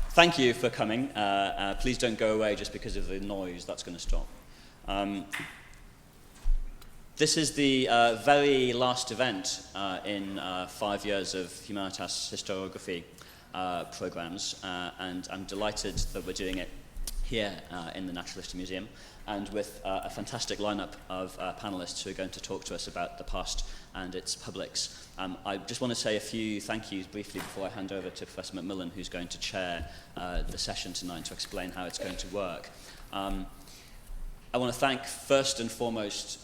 Thank you for coming. Please don't go away just because of the noise. That's going to stop. This is the very last event in 5 years of Humanitas Historiography programs, and I'm delighted that we're doing it here in the Natural History Museum, and with a fantastic lineup of panelists who are going to talk to us about the past and its publics. I just want to say a few thank yous briefly before I hand over to Professor MacMillan, who's going to chair the session tonight to explain how it's going to work. I want to thank first and foremost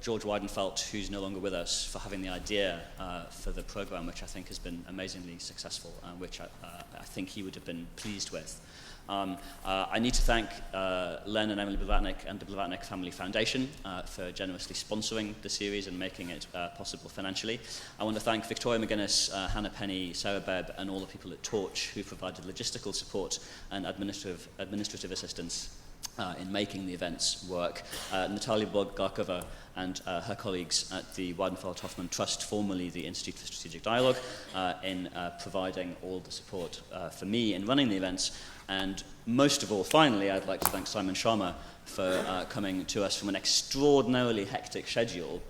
George Weidenfeld, who's no longer with us, for having the idea for the program, which I think has been amazingly successful, which I think he would have been pleased with. I need to thank Len and Emily Blavatnik and the Blavatnik Family Foundation for generously sponsoring the series and making it possible financially. I want to thank Victoria McGuinness, Hannah Penny, Sarah Bebb, and all the people at Torch who provided logistical support and administrative assistance in making the events work. Natalia Borg-Garkova and her colleagues at the Weidenfeld-Hoffmann Trust, formerly the Institute for Strategic Dialogue, in providing all the support for me in running the events. And most of all, finally, I'd like to thank Simon Schama for coming to us from an extraordinarily hectic schedule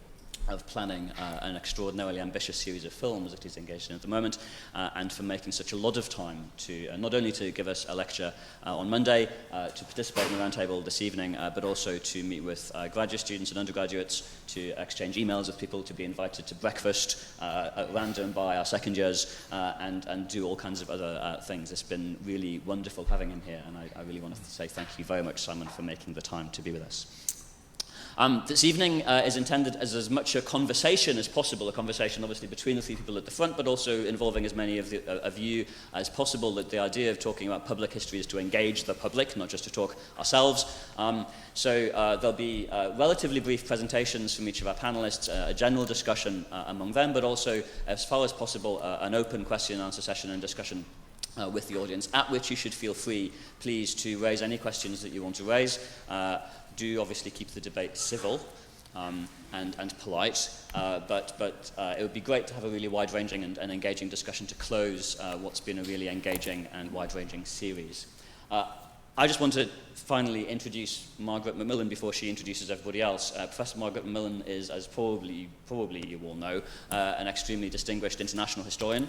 of planning an extraordinarily ambitious series of films that he's engaged in at the moment, and for making such a lot of time to not only to give us a lecture on Monday, to participate in the roundtable this evening, but also to meet with graduate students and undergraduates, to exchange emails with people, to be invited to breakfast at random by our second years, and do all kinds of other things. It's been really wonderful having him here, and I really want to say thank you very much, Simon, for making the time to be with us. This evening is intended as much a conversation as possible, a conversation obviously between the three people at the front, but also involving as many of you as possible. That the idea of talking about public history is to engage the public, not just to talk ourselves. So there'll be relatively brief presentations from each of our panelists, a general discussion among them, but also, as far as possible, an open question and answer session and discussion with the audience, at which you should feel free, please, to raise any questions that you want to raise. Do obviously keep the debate civil and polite, but it would be great to have a really wide-ranging and engaging discussion to close what's been a really engaging and wide-ranging series. I just want to finally introduce Margaret MacMillan before she introduces everybody else. Professor Margaret MacMillan is, as probably you all know, an extremely distinguished international historian,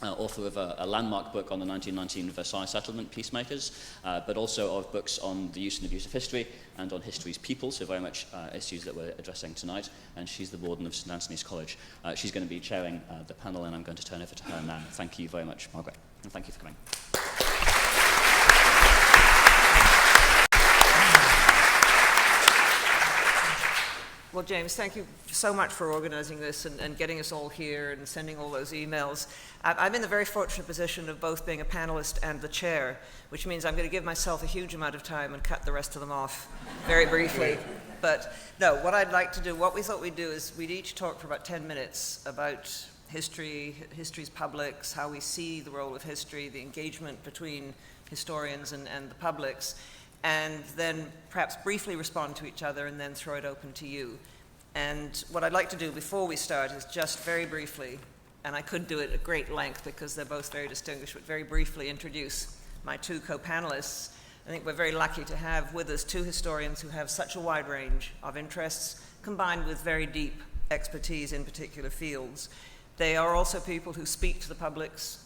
author of a landmark book on the 1919 Versailles settlement, Peacemakers, but also of books on the use and abuse of history and on history's people, so very much issues that we're addressing tonight. And she's the warden of St Anthony's College. She's going to be chairing the panel, and I'm going to turn over to her now. Thank you very much, Margaret, and thank you for coming. Well, James, thank you so much for organizing this and getting us all here and sending all those emails. I'm in the very fortunate position of both being a panelist and the chair, which means I'm going to give myself a huge amount of time and cut the rest of them off very briefly. But no, what I'd like to do, what we thought we'd do is we'd each talk for about 10 minutes about history, history's publics, how we see the role of history, the engagement between historians and the publics, and then perhaps briefly respond to each other and then throw it open to you. And what I'd like to do before we start is just very briefly, and I could do it at great length because they're both very distinguished, but very briefly introduce my two co-panelists. I think we're very lucky to have with us two historians who have such a wide range of interests, combined with very deep expertise in particular fields. They are also people who speak to the publics,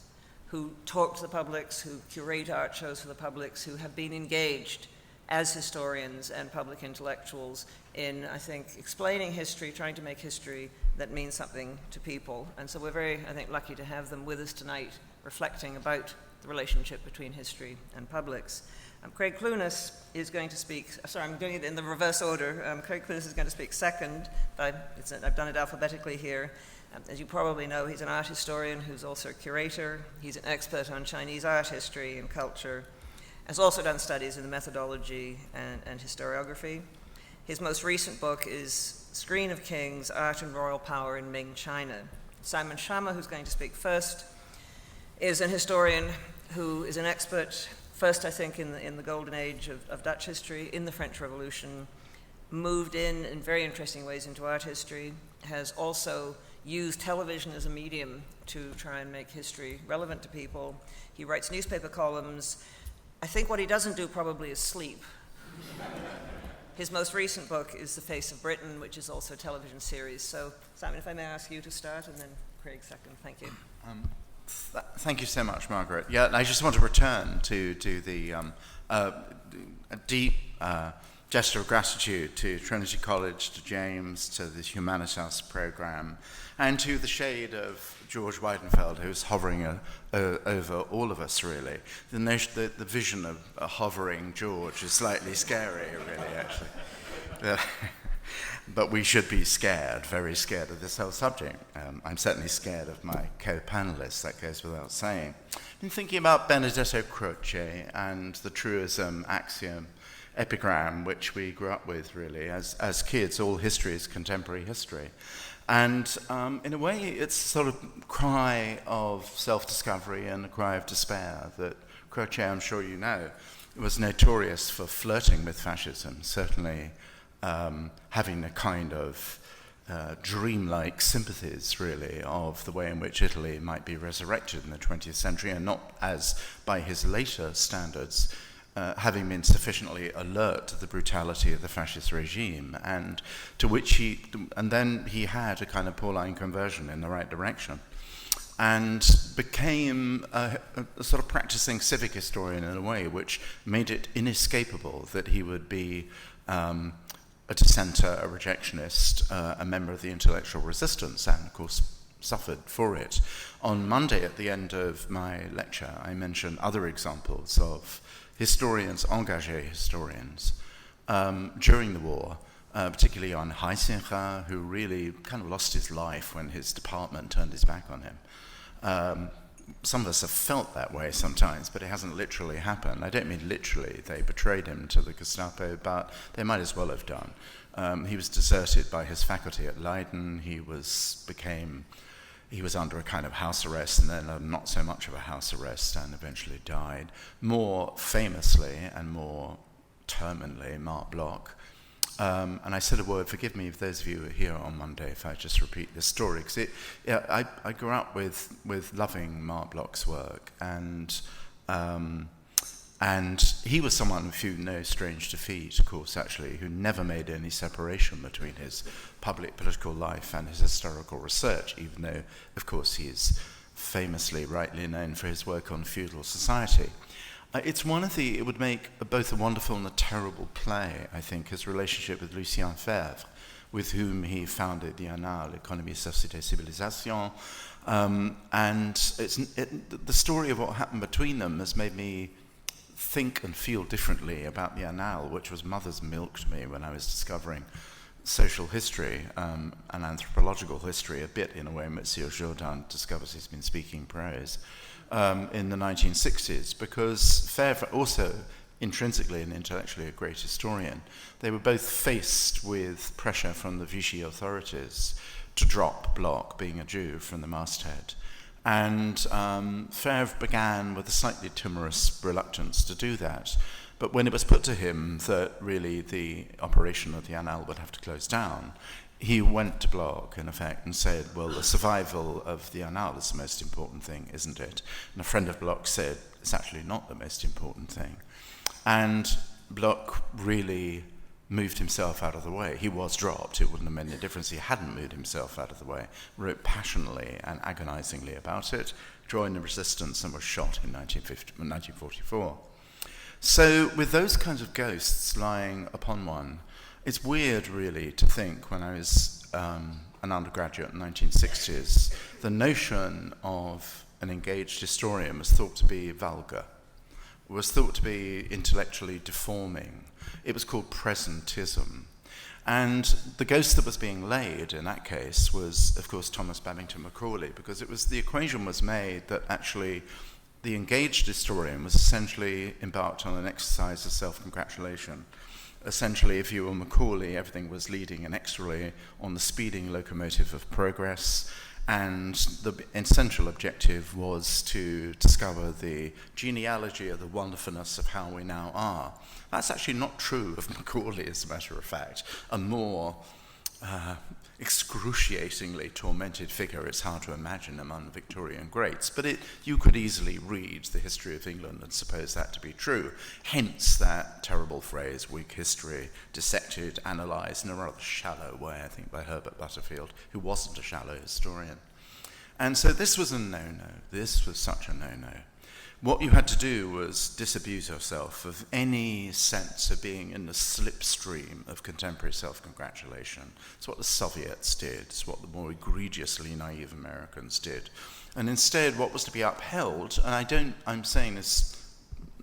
who talk to the publics, who curate art shows for the publics, who have been engaged as historians and public intellectuals in, I think, explaining history, trying to make history that means something to people. And so we're very, I think, lucky to have them with us tonight, reflecting about the relationship between history and publics. Craig Clunas is going to speak, sorry, I'm doing it in the reverse order. Craig Clunas is going to speak second, but I've done it alphabetically here. As you probably know, he's an art historian who's also a curator. He's an expert on Chinese art history and culture. Has also done studies in the methodology and historiography. His most recent book is Screen of Kings, Art and Royal Power in Ming China. Simon Schama, who's going to speak first, is an historian who is an expert, first I think in the golden age of Dutch history, in the French Revolution, moved in very interesting ways into art history, has also use television as a medium to try and make history relevant to people. He writes newspaper columns. I think what he doesn't do probably is sleep. His most recent book is The Face of Britain, which is also a television series. So, Simon, if I may ask you to start, and then Craig second. Thank you. Thank you so much, Margaret. Yeah, I just want to return to the a deep gesture of gratitude to Trinity College, to James, to the Humanitas program, and to the shade of George Weidenfeld, who's hovering over all of us, really. The vision of a hovering George is slightly scary, really, actually. But we should be scared, very scared of this whole subject. I'm certainly scared of my co-panelists, that goes without saying. I've been thinking about Benedetto Croce and the truism, axiom, epigram, which we grew up with, really, as kids. All history is contemporary history. And in a way, it's a sort of cry of self-discovery and a cry of despair that Croce, I'm sure you know, was notorious for flirting with fascism, certainly having a kind of dreamlike sympathies, really, of the way in which Italy might be resurrected in the 20th century, and not as, by his later standards, having been sufficiently alert to the brutality of the fascist regime, and to which then he had a kind of Pauline conversion in the right direction, and became a sort of practicing civic historian in a way which made it inescapable that he would be a dissenter, a rejectionist, a member of the intellectual resistance, and of course suffered for it. On Monday, at the end of my lecture, I mentioned other examples of historians, engagé historians, during the war, particularly on Heisinger, who really kind of lost his life when his department turned his back on him. Some of us have felt that way sometimes, but it hasn't literally happened. I don't mean literally, they betrayed him to the Gestapo, but they might as well have done. He was deserted by his faculty at Leiden. He was under a kind of house arrest, and then not so much of a house arrest, and eventually died. More famously and more terminally, Marc Bloch. And I said a word, forgive me if those of you who are here on Monday, if I just repeat this story, because I grew up with loving Marc Bloch's work, and he was someone who, no strange defeat, of course, actually, who never made any separation between his public political life and his historical research, even though, of course, he is famously rightly known for his work on feudal society. It would make both a wonderful and a terrible play, I think, his relationship with Lucien Febvre, with whom he founded the Annales, Économie, Société, Civilisation. And the story of what happened between them has made me think and feel differently about the Annales, which was mother's milk to me when I was discovering social history and anthropological history, a bit in a way Monsieur Jourdan discovers he's been speaking prose. In the 1960s, because Febvre, also intrinsically and intellectually a great historian, they were both faced with pressure from the Vichy authorities to drop Bloch, being a Jew, from the masthead. And Febvre began with a slightly timorous reluctance to do that. But when it was put to him that really the operation of the Annales would have to close down, he went to Bloch, in effect, and said, well, the survival of the Annales is the most important thing, isn't it? And a friend of Bloch said, it's actually not the most important thing. And Bloch really moved himself out of the way. He was dropped. It wouldn't have made any difference. He hadn't moved himself out of the way, wrote passionately and agonizingly about it, joined the resistance, and was shot in 1944. So with those kinds of ghosts lying upon one, it's weird, really, to think when I was an undergraduate in the 1960s, the notion of an engaged historian was thought to be vulgar, was thought to be intellectually deforming. It was called presentism. And the ghost that was being laid in that case was, of course, Thomas Babington Macaulay, because the equation was made that actually the engaged historian was essentially embarked on an exercise of self-congratulation. Essentially, if you were Macaulay, everything was leading inexorably on the speeding locomotive of progress, and the essential objective was to discover the genealogy of the wonderfulness of how we now are. That's actually not true of Macaulay, as a matter of fact. A more excruciatingly tormented figure it's hard to imagine among Victorian greats, but you could easily read the history of England and suppose that to be true. Hence that terrible phrase, Whig history, dissected, analysed in a rather shallow way, I think, by Herbert Butterfield, who wasn't a shallow historian. And so this was a no-no. This was such a no-no. What you had to do was disabuse yourself of any sense of being in the slipstream of contemporary self-congratulation. It's what the Soviets did. It's what the more egregiously naive Americans did. And instead, what was to be upheld, and I'm saying this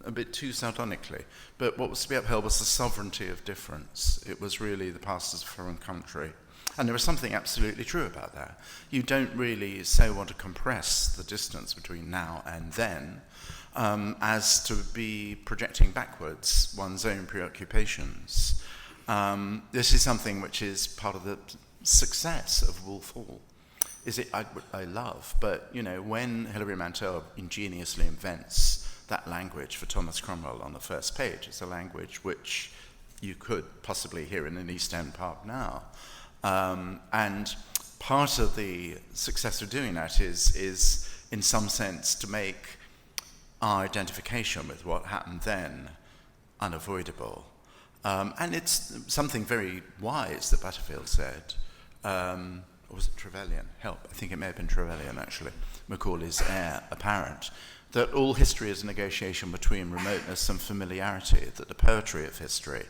a bit too sardonically, but what was to be upheld was the sovereignty of difference. It was really the past as a foreign country. And there was something absolutely true about that. You don't really so want to compress the distance between now and then as to be projecting backwards one's own preoccupations. This is something which is part of the success of Wolf Hall. I love, but when Hilary Mantel ingeniously invents that language for Thomas Cromwell on the first page, it's a language which you could possibly hear in an East End pub now. And part of the success of doing that is in some sense to make our identification with what happened then unavoidable. And it's something very wise that Butterfield said, or was it Trevelyan? Help, I think it may have been Trevelyan actually, Macaulay's heir apparent, that all history is a negotiation between remoteness and familiarity, that the poetry of history,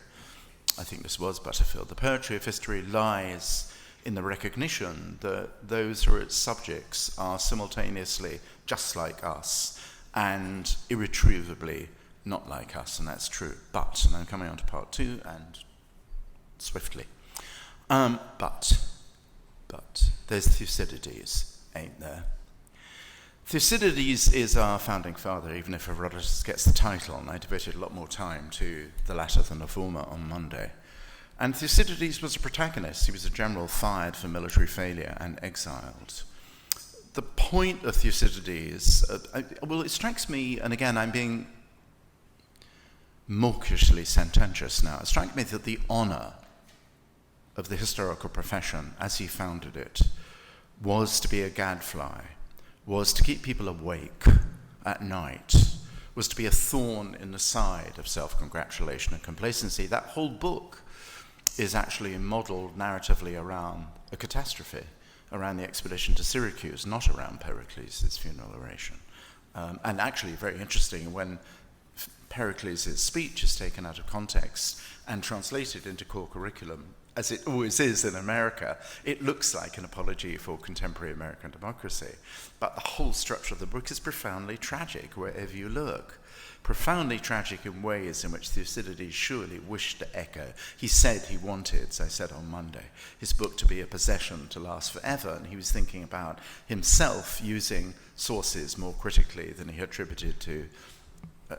I think this was Butterfield, the poetry of history lies in the recognition that those who are its subjects are simultaneously just like us and irretrievably not like us, and that's true. But, and I'm coming on to part two, and swiftly. But, there's Thucydides, ain't there? Thucydides is our founding father, even if Herodotus gets the title, and I devoted a lot more time to the latter than the former on Monday. And Thucydides was a protagonist. He was a general fired for military failure and exiled. The point of Thucydides, it strikes me, and again, I'm being mawkishly sententious now, it strikes me that the honour of the historical profession, as he founded it, was to be a gadfly, was to keep people awake at night, was to be a thorn in the side of self-congratulation and complacency. That whole book is actually modelled narratively around a catastrophe, around the expedition to Syracuse, not around Pericles' funeral oration. And actually very interesting, when Pericles' speech is taken out of context and translated into core curriculum, as it always is in America, it looks like an apology for contemporary American democracy. But the whole structure of the book is profoundly tragic wherever you look. Profoundly tragic in ways in which Thucydides surely wished to echo. He said he wanted, as I said on Monday, his book to be a possession to last forever, and he was thinking about himself using sources more critically than he attributed to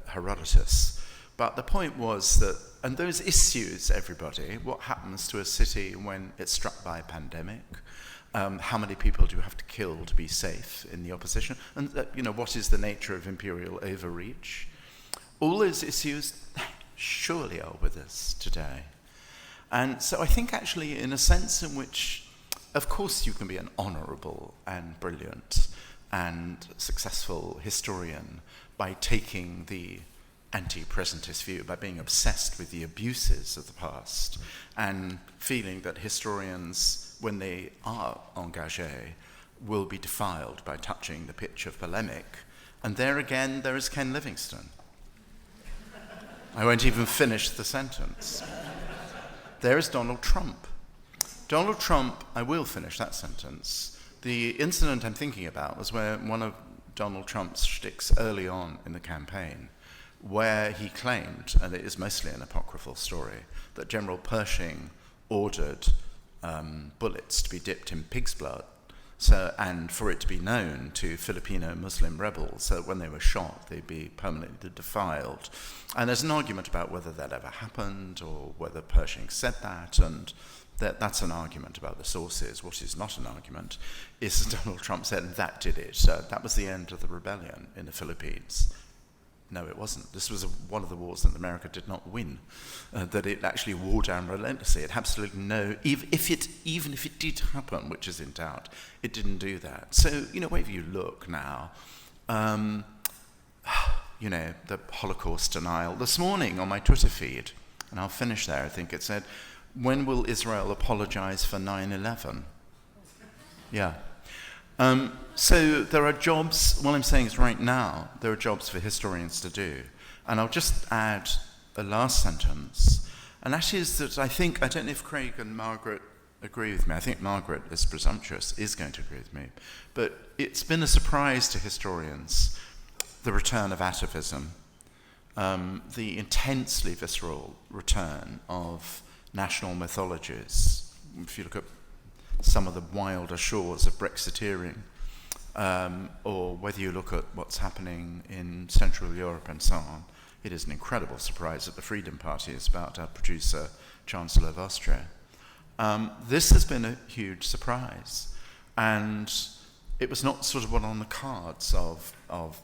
Herodotus. But the point was that, and those issues, everybody, what happens to a city when it's struck by a pandemic? How many people do you have to kill to be safe in the opposition? And what is the nature of imperial overreach? All those issues surely are with us today. And so I think actually in a sense in which, of course you can be an honourable and brilliant and successful historian by taking the anti-presentist view, by being obsessed with the abuses of the past and feeling that historians, when they are engagés, will be defiled by touching the pitch of polemic. And there again, there is Ken Livingstone. I won't even finish the sentence. There is Donald Trump. Donald Trump, I will finish that sentence. The incident I'm thinking about was where one of Donald Trump's shticks early on in the campaign, where he claimed, and it is mostly an apocryphal story, that General Pershing ordered bullets to be dipped in pig's blood, and for it to be known to Filipino Muslim rebels, so that when they were shot, they'd be permanently defiled. And there's an argument about whether that ever happened, or whether Pershing said that, and that's an argument about the sources. What is not an argument is that Donald Trump said that did it. That was the end of the rebellion in the Philippines. No, it wasn't. This was one of the wars that America did not win, that it actually wore down relentlessly. It had absolutely no, even if it did happen, which is in doubt, it didn't do that. So, wherever you look now, the Holocaust denial. This morning on my Twitter feed, and I'll finish there, I think it said, when will Israel apologize for 9/11? Yeah. So there are jobs, what I'm saying is right now, there are jobs for historians to do. And I'll just add a last sentence. And that is that I don't know if Craig and Margaret agree with me. I think Margaret is presumptuous, is going to agree with me. But it's been a surprise to historians, the return of atavism, the intensely visceral return of national mythologies. If you look at some of the wilder shores of Brexiteering, or whether you look at what's happening in Central Europe and so on, it is an incredible surprise that the Freedom Party is about to produce a Chancellor of Austria. This has been a huge surprise, and it was not sort of what on the cards of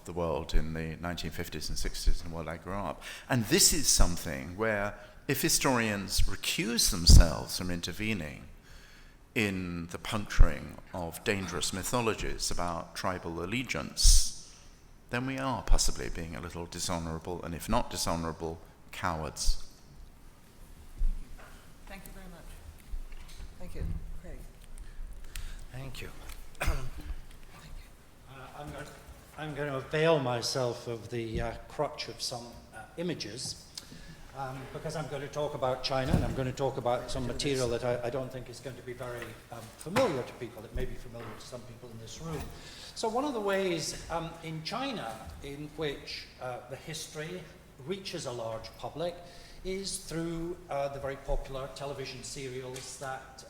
the world in the 1950s and 60s and where I grew up. And this is something where if historians recuse themselves from intervening in the puncturing of dangerous mythologies about tribal allegiance, then we are possibly being a little dishonourable, and if not dishonourable, cowards. Thank you very much. Thank you. Craig. Thank you. I'm going to avail myself of the crutch of some images, because I'm going to talk about China, and I'm going to talk about some material that I don't think is going to be very familiar to people. It may be familiar to some people in this room. So one of the ways in China in which the history reaches a large public is through the very popular television serials that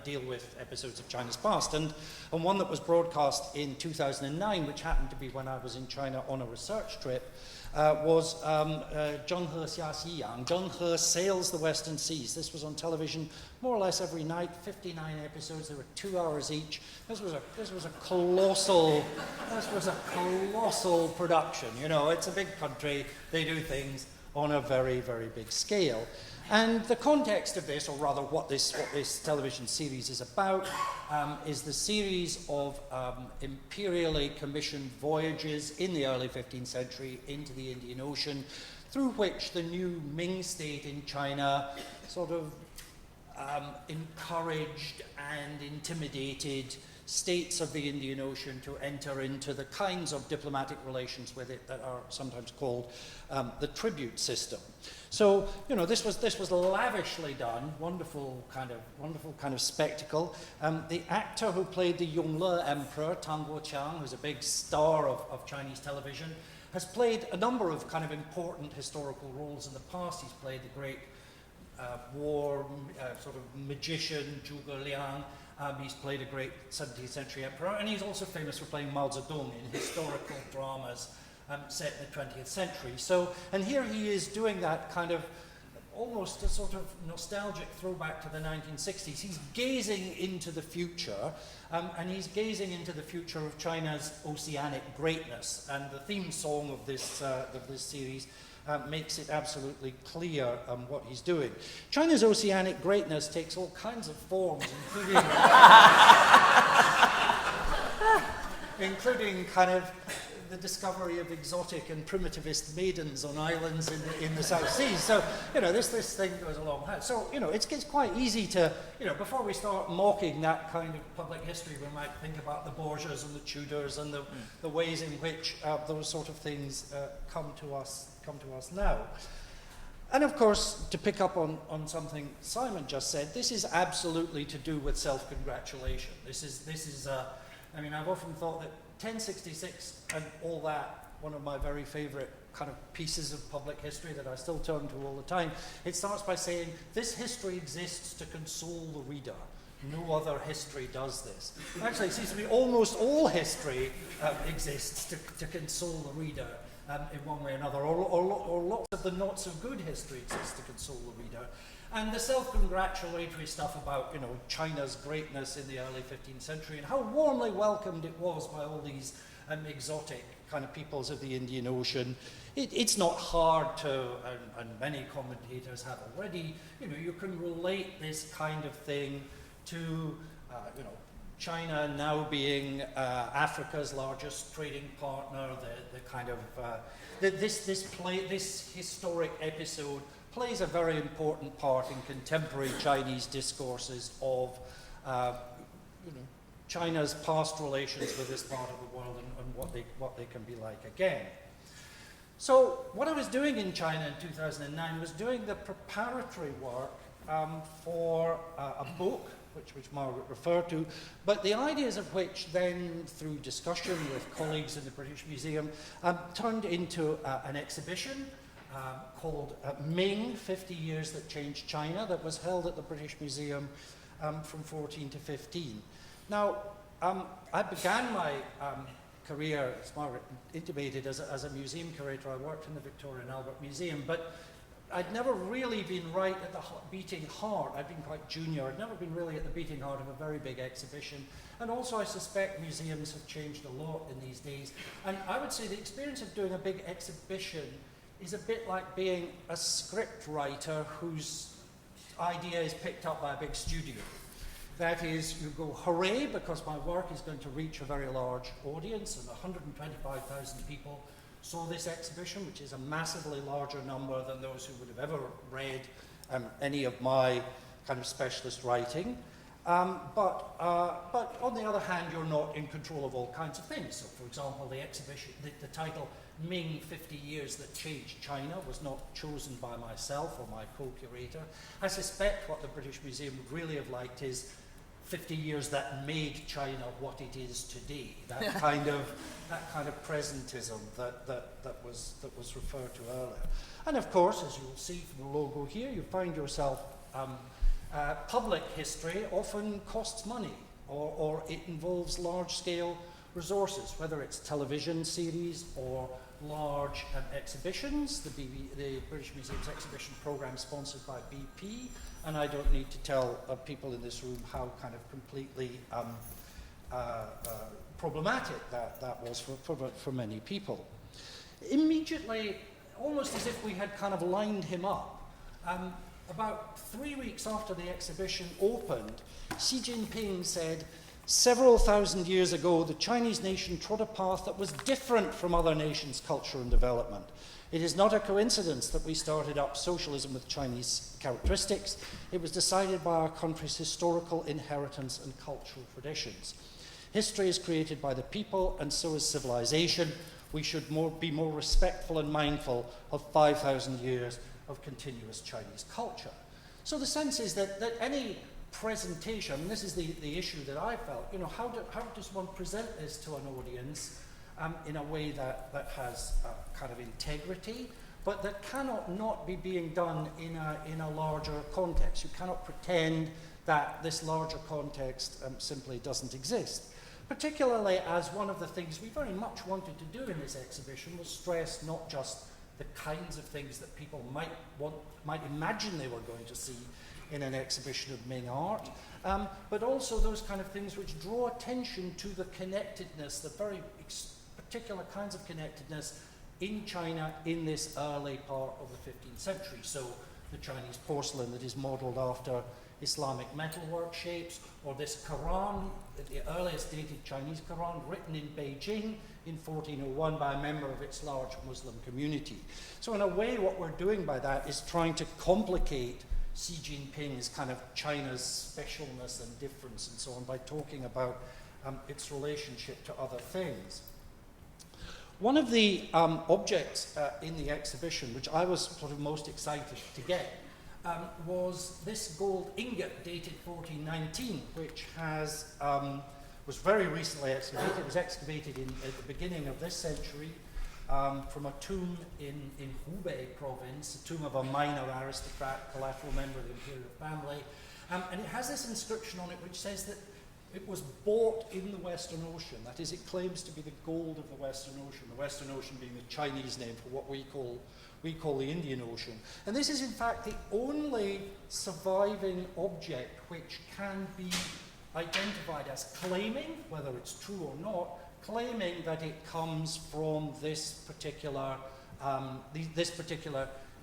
deal with episodes of China's past. And one that was broadcast in 2009, which happened to be when I was in China on a research trip, was Zheng He Xia Xi Yang. Zheng He Sails the Western Seas. This was on television more or less every night, 59 episodes. They were 2 hours each. This was a colossal production. It's a big country. They do things on a very, very big scale. And the context of this, or rather what this television series is about, is the series of imperially commissioned voyages in the early 15th century into the Indian Ocean, through which the new Ming state in China sort of encouraged and intimidated states of the Indian Ocean to enter into the kinds of diplomatic relations with it that are sometimes called the tribute system. So, this was lavishly done, wonderful kind of spectacle. The actor who played the Yongle Emperor, Tang Guoqiang, who's a big star of Chinese television, has played a number of kind of important historical roles in the past. He's played the great war sort of magician Zhuge Liang. He's played a great 17th century emperor, and he's also famous for playing Mao Zedong in historical dramas set in the 20th century. So, and here he is doing that kind of almost a sort of nostalgic throwback to the 1960s. He's gazing into the future, and he's gazing into the future of China's oceanic greatness. And the theme song of this series makes it absolutely clear what he's doing. China's oceanic greatness takes all kinds of forms, including kind of the discovery of exotic and primitivist maidens on islands in the South Seas. So, this thing goes along. So, it's quite easy to, before we start mocking that kind of public history, we might think about the Borgias and the Tudors and the ways in which those sort of things come to us now. And of course, to pick up on something Simon just said, this is absolutely to do with self-congratulation. This is I've often thought that 1066 and all that, one of my very favorite kind of pieces of public history that I still turn to all the time, it starts by saying, this history exists to console the reader. No other history does this. Actually, it seems to me almost all history exists to console the reader in one way or another, or lots of the not so good history exists to console the reader. And the self-congratulatory stuff about, China's greatness in the early 15th century and how warmly welcomed it was by all these exotic kind of peoples of the Indian Ocean. It's not hard to, and many commentators have already, you can relate this kind of thing to, China now being Africa's largest trading partner, the kind of, this historic episode plays a very important part in contemporary Chinese discourses of, China's past relations with this part of the world and what they can be like again. So what I was doing in China in 2009 was doing the preparatory work for a book, which Margaret referred to, but the ideas of which then, through discussion with colleagues in the British Museum, turned into an exhibition called Ming, 50 Years That Changed China, that was held at the British Museum from 14 to 15. Now, I began my career, as Margaret intimated, as a museum curator. I worked in the Victoria and Albert Museum, but I'd never really been right at the beating heart. I'd been quite junior. I'd never been really at the beating heart of a very big exhibition. And also I suspect museums have changed a lot in these days. And I would say the experience of doing a big exhibition is a bit like being a script writer whose idea is picked up by a big studio. That is, you go, hooray, because my work is going to reach a very large audience, and 125,000 people saw this exhibition, which is a massively larger number than those who would have ever read any of my kind of specialist writing. But on the other hand, you're not in control of all kinds of things. So, for example, the exhibition, the title Ming, 50 Years That Changed China was not chosen by myself or my co-curator. I suspect what the British Museum would really have liked is 50 years that made China what it is today. That kind of presentism that was referred to earlier. And of course, as you'll see from the logo here, you find yourself public history often costs money, or it involves large-scale resources, whether it's television series or large exhibitions. The British Museum's exhibition program sponsored by BP, and I don't need to tell people in this room how kind of completely problematic that was for many people. Immediately, almost as if we had kind of lined him up, about 3 weeks after the exhibition opened, Xi Jinping said, "Several thousand years ago, the Chinese nation trod a path that was different from other nations' culture and development. It is not a coincidence that we started up socialism with Chinese characteristics. It was decided by our country's historical inheritance and cultural traditions. History is created by the people, and so is civilization. We should be more respectful and mindful of 5,000 years of continuous Chinese culture." So the sense is that any presentation, I mean, this is the issue that I felt, how does one present this to an audience in a way that has kind of integrity, but that cannot not be being done in a larger context. You cannot pretend that this larger context simply doesn't exist. Particularly as one of the things we very much wanted to do in this exhibition was stress not just the kinds of things that people might imagine they were going to see in an exhibition of Ming art, but also those kind of things which draw attention to the connectedness, the very particular kinds of connectedness in China in this early part of the 15th century. So the Chinese porcelain that is modelled after Islamic metalwork shapes, or this Quran, the earliest dated Chinese Quran, written in Beijing in 1401 by a member of its large Muslim community. So in a way, what we're doing by that is trying to complicate Xi Jinping's kind of China's specialness and difference and so on by talking about its relationship to other things. One of the objects in the exhibition, which I was sort of most excited to get, was this gold ingot dated 1419, which was very recently excavated. It was excavated at the beginning of this century from a tomb in Hubei province, a tomb of a minor aristocrat, collateral member of the imperial family. And it has this inscription on it which says that it was bought in the Western Ocean. That is, it claims to be the gold of the Western Ocean being the Chinese name for what we call the Indian Ocean. And this is in fact the only surviving object which can be identified as claiming, whether it's true or not, claiming that it comes from this particular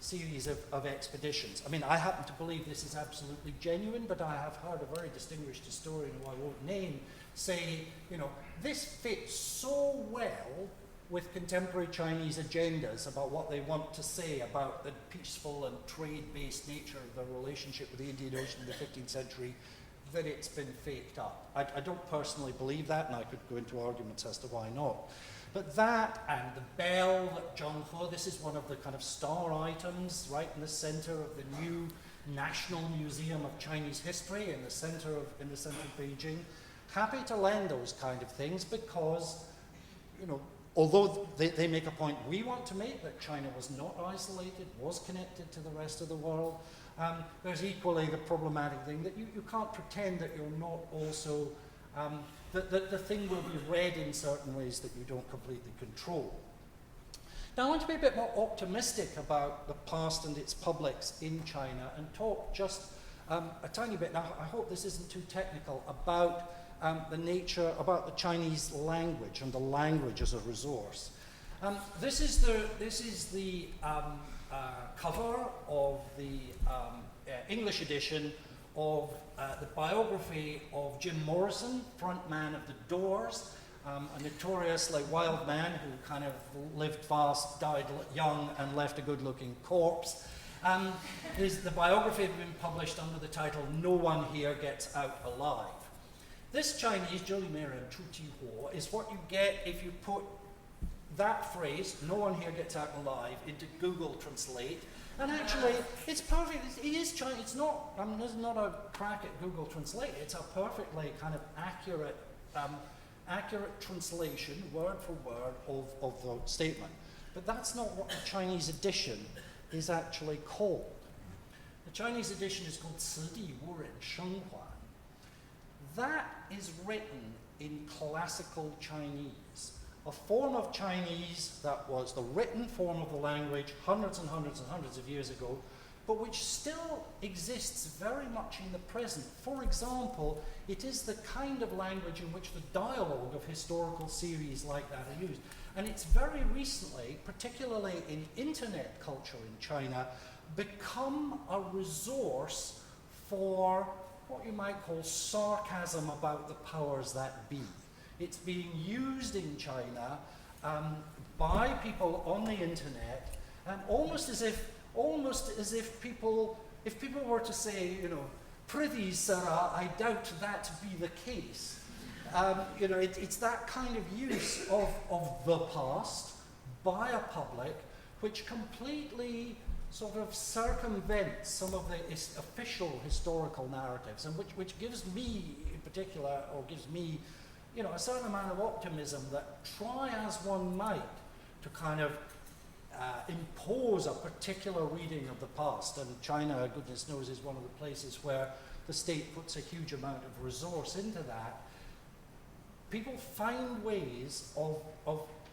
series of expeditions. I mean, I happen to believe this is absolutely genuine, but I have heard a very distinguished historian who I won't name say, you know, this fits so well with contemporary Chinese agendas about what they want to say about the peaceful and trade-based nature of their relationship with the Indian Ocean in the 15th century, that it's been faked up. I don't personally believe that, and I could go into arguments as to why not. But that and the bell at Zhenghe, this is one of the kind of star items right in the center of the new National Museum of Chinese History in the center of Beijing. Happy to lend those kind of things because, you know, although they make a point we want to make, that China was not isolated, was connected to the rest of the world, there's equally the problematic thing that you can't pretend that you're not also, that the thing will be read in certain ways that you don't completely control. Now I want to be a bit more optimistic about the past and its publics in China and talk just a tiny bit, now I hope this isn't too technical, about the nature, about the Chinese language and the language as a resource. This is the cover of the English edition of the biography of Jim Morrison, frontman of the Doors, a notoriously wild man who kind of lived fast, died young, and left a good-looking corpse. The biography had been published under the title "No One Here Gets Out Alive." This Chinese, Zhou Meren Chu Ji Huo, is what you get if you put that phrase, "No one here gets out alive," into Google Translate. And actually, it's perfect. It is Chinese. It's not. This is not a crack at Google Translate. It's a perfectly kind of accurate translation, word for word, of the statement. But that's not what the Chinese edition is actually called. The Chinese edition is called 此地无人生还. That is written in classical Chinese, a form of Chinese that was the written form of the language hundreds and hundreds and hundreds of years ago, but which still exists very much in the present. For example, it is the kind of language in which the dialogue of historical series like that are used. And it's very recently, particularly in internet culture in China, become a resource for what you might call sarcasm about the powers that be. It's being used in China by people on the internet, and almost as if people, if people were to say, you know, "Prithee, sirrah, I doubt that be the case." You know, it's that kind of use of the past by a public which completely sort of circumvents some of the official historical narratives, and which gives me, in particular, or gives me, you know, a certain amount of optimism that, try as one might to kind of impose a particular reading of the past, and China, goodness knows, is one of the places where the state puts a huge amount of resource into that. People find ways of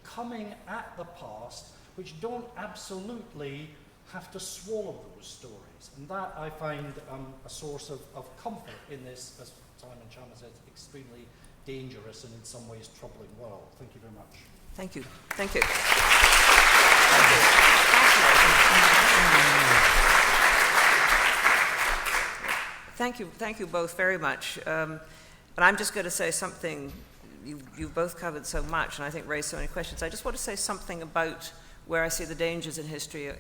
coming at the past which don't absolutely have to swallow those stories. And that I find a source of comfort in this, as Simon Schama said, extremely dangerous and in some ways troubling world. Thank you very much. Thank you. Thank you. Thank you both very much. And I'm just going to say something. You've both covered so much, and I think raised so many questions. I just want to say something about where I see the dangers in history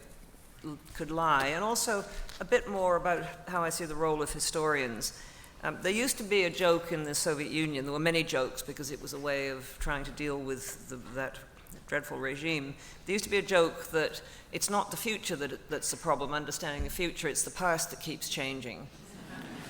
could lie, and also a bit more about how I see the role of historians. There used to be a joke in the Soviet Union. There were many jokes because it was a way of trying to deal with that dreadful regime. There used to be a joke that it's not the future that's the problem, understanding the future, it's the past that keeps changing.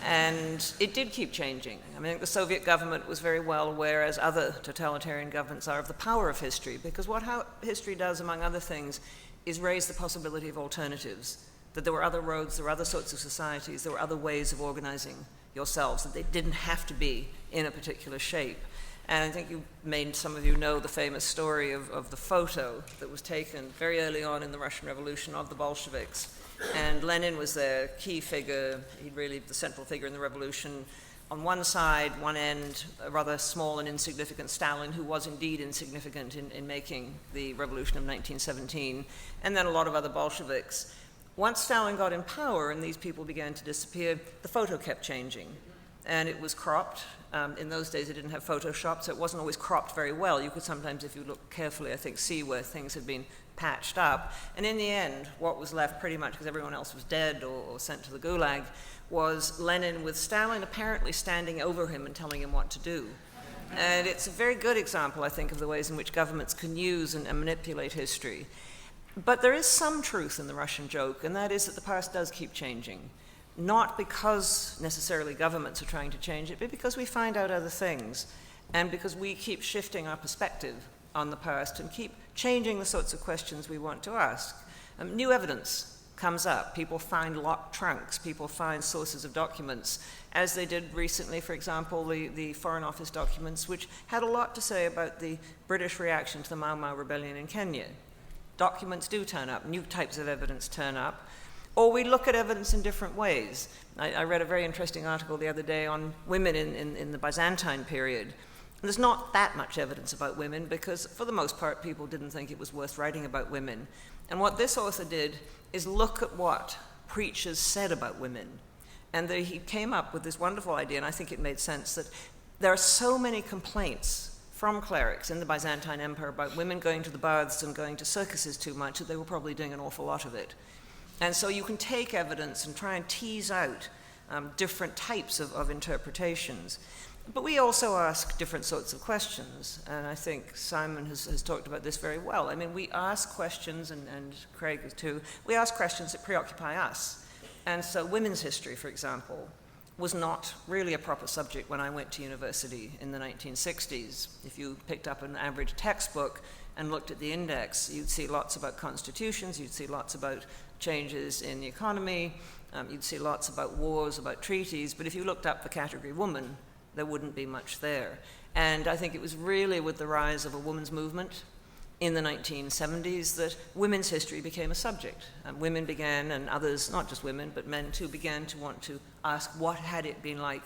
And it did keep changing. I mean, the Soviet government was very well aware, as other totalitarian governments are, of the power of history, because how history does, among other things, is raise the possibility of alternatives, that there were other roads, there were other sorts of societies, there were other ways of organizing yourselves, that they didn't have to be in a particular shape. And I think some of you know the famous story of the photo that was taken very early on in the Russian Revolution of the Bolsheviks. And Lenin was their key figure, he'd really the central figure in the revolution, on one side, one end, a rather small and insignificant Stalin, who was indeed insignificant in making the revolution of 1917, and then a lot of other Bolsheviks. Once Stalin got in power and these people began to disappear, the photo kept changing. And it was cropped. In those days, it didn't have Photoshop, so it wasn't always cropped very well. You could sometimes, if you look carefully, I think, see where things had been patched up. And in the end, what was left pretty much, because everyone else was dead or sent to the Gulag, was Lenin with Stalin apparently standing over him and telling him what to do. And it's a very good example, I think, of the ways in which governments can use and manipulate history. But there is some truth in the Russian joke, and that is that the past does keep changing. Not because necessarily governments are trying to change it, but because we find out other things, and because we keep shifting our perspective on the past and keep changing the sorts of questions we want to ask. New evidence comes up. People find locked trunks. People find sources of documents, as they did recently, for example, the Foreign Office documents, which had a lot to say about the British reaction to the Mau Mau rebellion in Kenya. Documents do turn up. New types of evidence turn up. Or we look at evidence in different ways. I read a very interesting article the other day on women in the Byzantine period. And there's not that much evidence about women because, for the most part, people didn't think it was worth writing about women. And what this author did is look at what preachers said about women. And he came up with this wonderful idea, and I think it made sense, that there are so many complaints from clerics in the Byzantine Empire about women going to the baths and going to circuses too much that they were probably doing an awful lot of it. And so you can take evidence and try and tease out different types of interpretations. But we also ask different sorts of questions, and I think Simon has talked about this very well. I mean, we ask questions, and Craig too, we ask questions that preoccupy us. And so women's history, for example, was not really a proper subject when I went to university in the 1960s. If you picked up an average textbook and looked at the index, you'd see lots about constitutions, you'd see lots about changes in the economy, you'd see lots about wars, about treaties, but if you looked up the category woman, there wouldn't be much there. And I think it was really with the rise of a women's movement in the 1970s that women's history became a subject. Women began, and others, not just women, but men too, began to want to ask what had it been like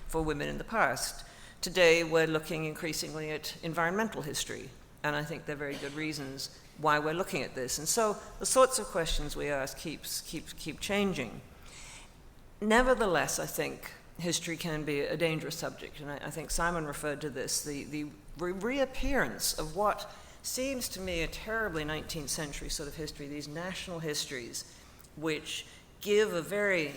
for women in the past. Today, we're looking increasingly at environmental history, and I think there are very good reasons why we're looking at this. And so the sorts of questions we ask keep changing. Nevertheless, I think history can be a dangerous subject, and I think Simon referred to this, the reappearance of what seems to me a terribly 19th century sort of history, these national histories, which give a very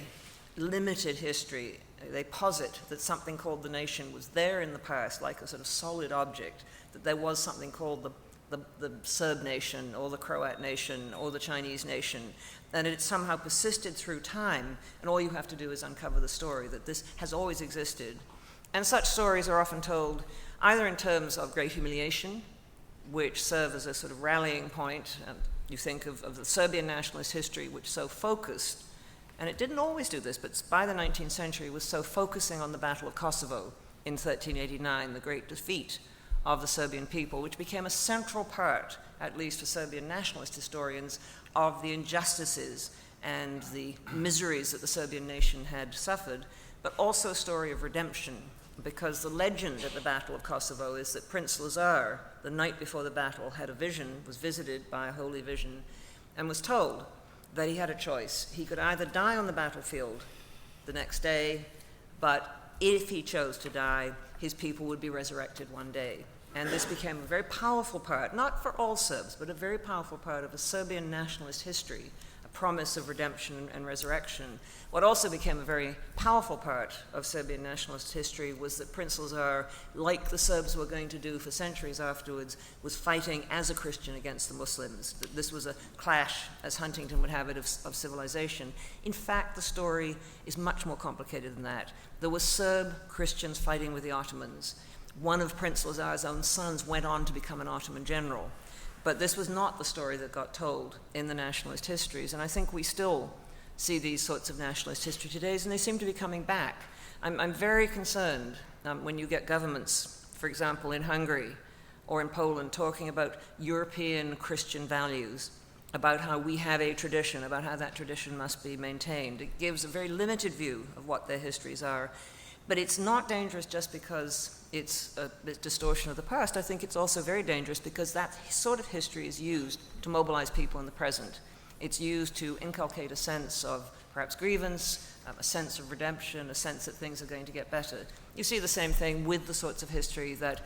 limited history. They posit that something called the nation was there in the past, like a sort of solid object, that there was something called the Serb nation, or the Croat nation, or the Chinese nation, and it somehow persisted through time, and all you have to do is uncover the story, that this has always existed. And such stories are often told either in terms of great humiliation, which serve as a sort of rallying point. You think of the Serbian nationalist history, which so focused, and it didn't always do this, but by the 19th century was so focusing on the Battle of Kosovo in 1389, the great defeat of the Serbian people, which became a central part, at least for Serbian nationalist historians, of the injustices and the miseries that the Serbian nation had suffered, but also a story of redemption, because the legend at the Battle of Kosovo is that Prince Lazar, the night before the battle, had a vision, was visited by a holy vision, and was told that he had a choice. He could either die on the battlefield the next day, but if he chose to die, his people would be resurrected one day. And this became a very powerful part, not for all Serbs, but a very powerful part of a Serbian nationalist history, a promise of redemption and resurrection. What also became a very powerful part of Serbian nationalist history was that Prince Lazar, like the Serbs were going to do for centuries afterwards, was fighting as a Christian against the Muslims. This was a clash, as Huntington would have it, of civilization. In fact, the story is much more complicated than that. There were Serb Christians fighting with the Ottomans. One of Prince Lazar's own sons went on to become an Ottoman general. But this was not the story that got told in the nationalist histories, and I think we still see these sorts of nationalist history today, and they seem to be coming back. I'm very concerned when you get governments, for example, in Hungary or in Poland, talking about European Christian values, about how we have a tradition, about how that tradition must be maintained. It gives a very limited view of what their histories are. But it's not dangerous just because it's a distortion of the past. I think it's also very dangerous because that sort of history is used to mobilize people in the present. It's used to inculcate a sense of perhaps grievance, a sense of redemption, a sense that things are going to get better. You see the same thing with the sorts of history that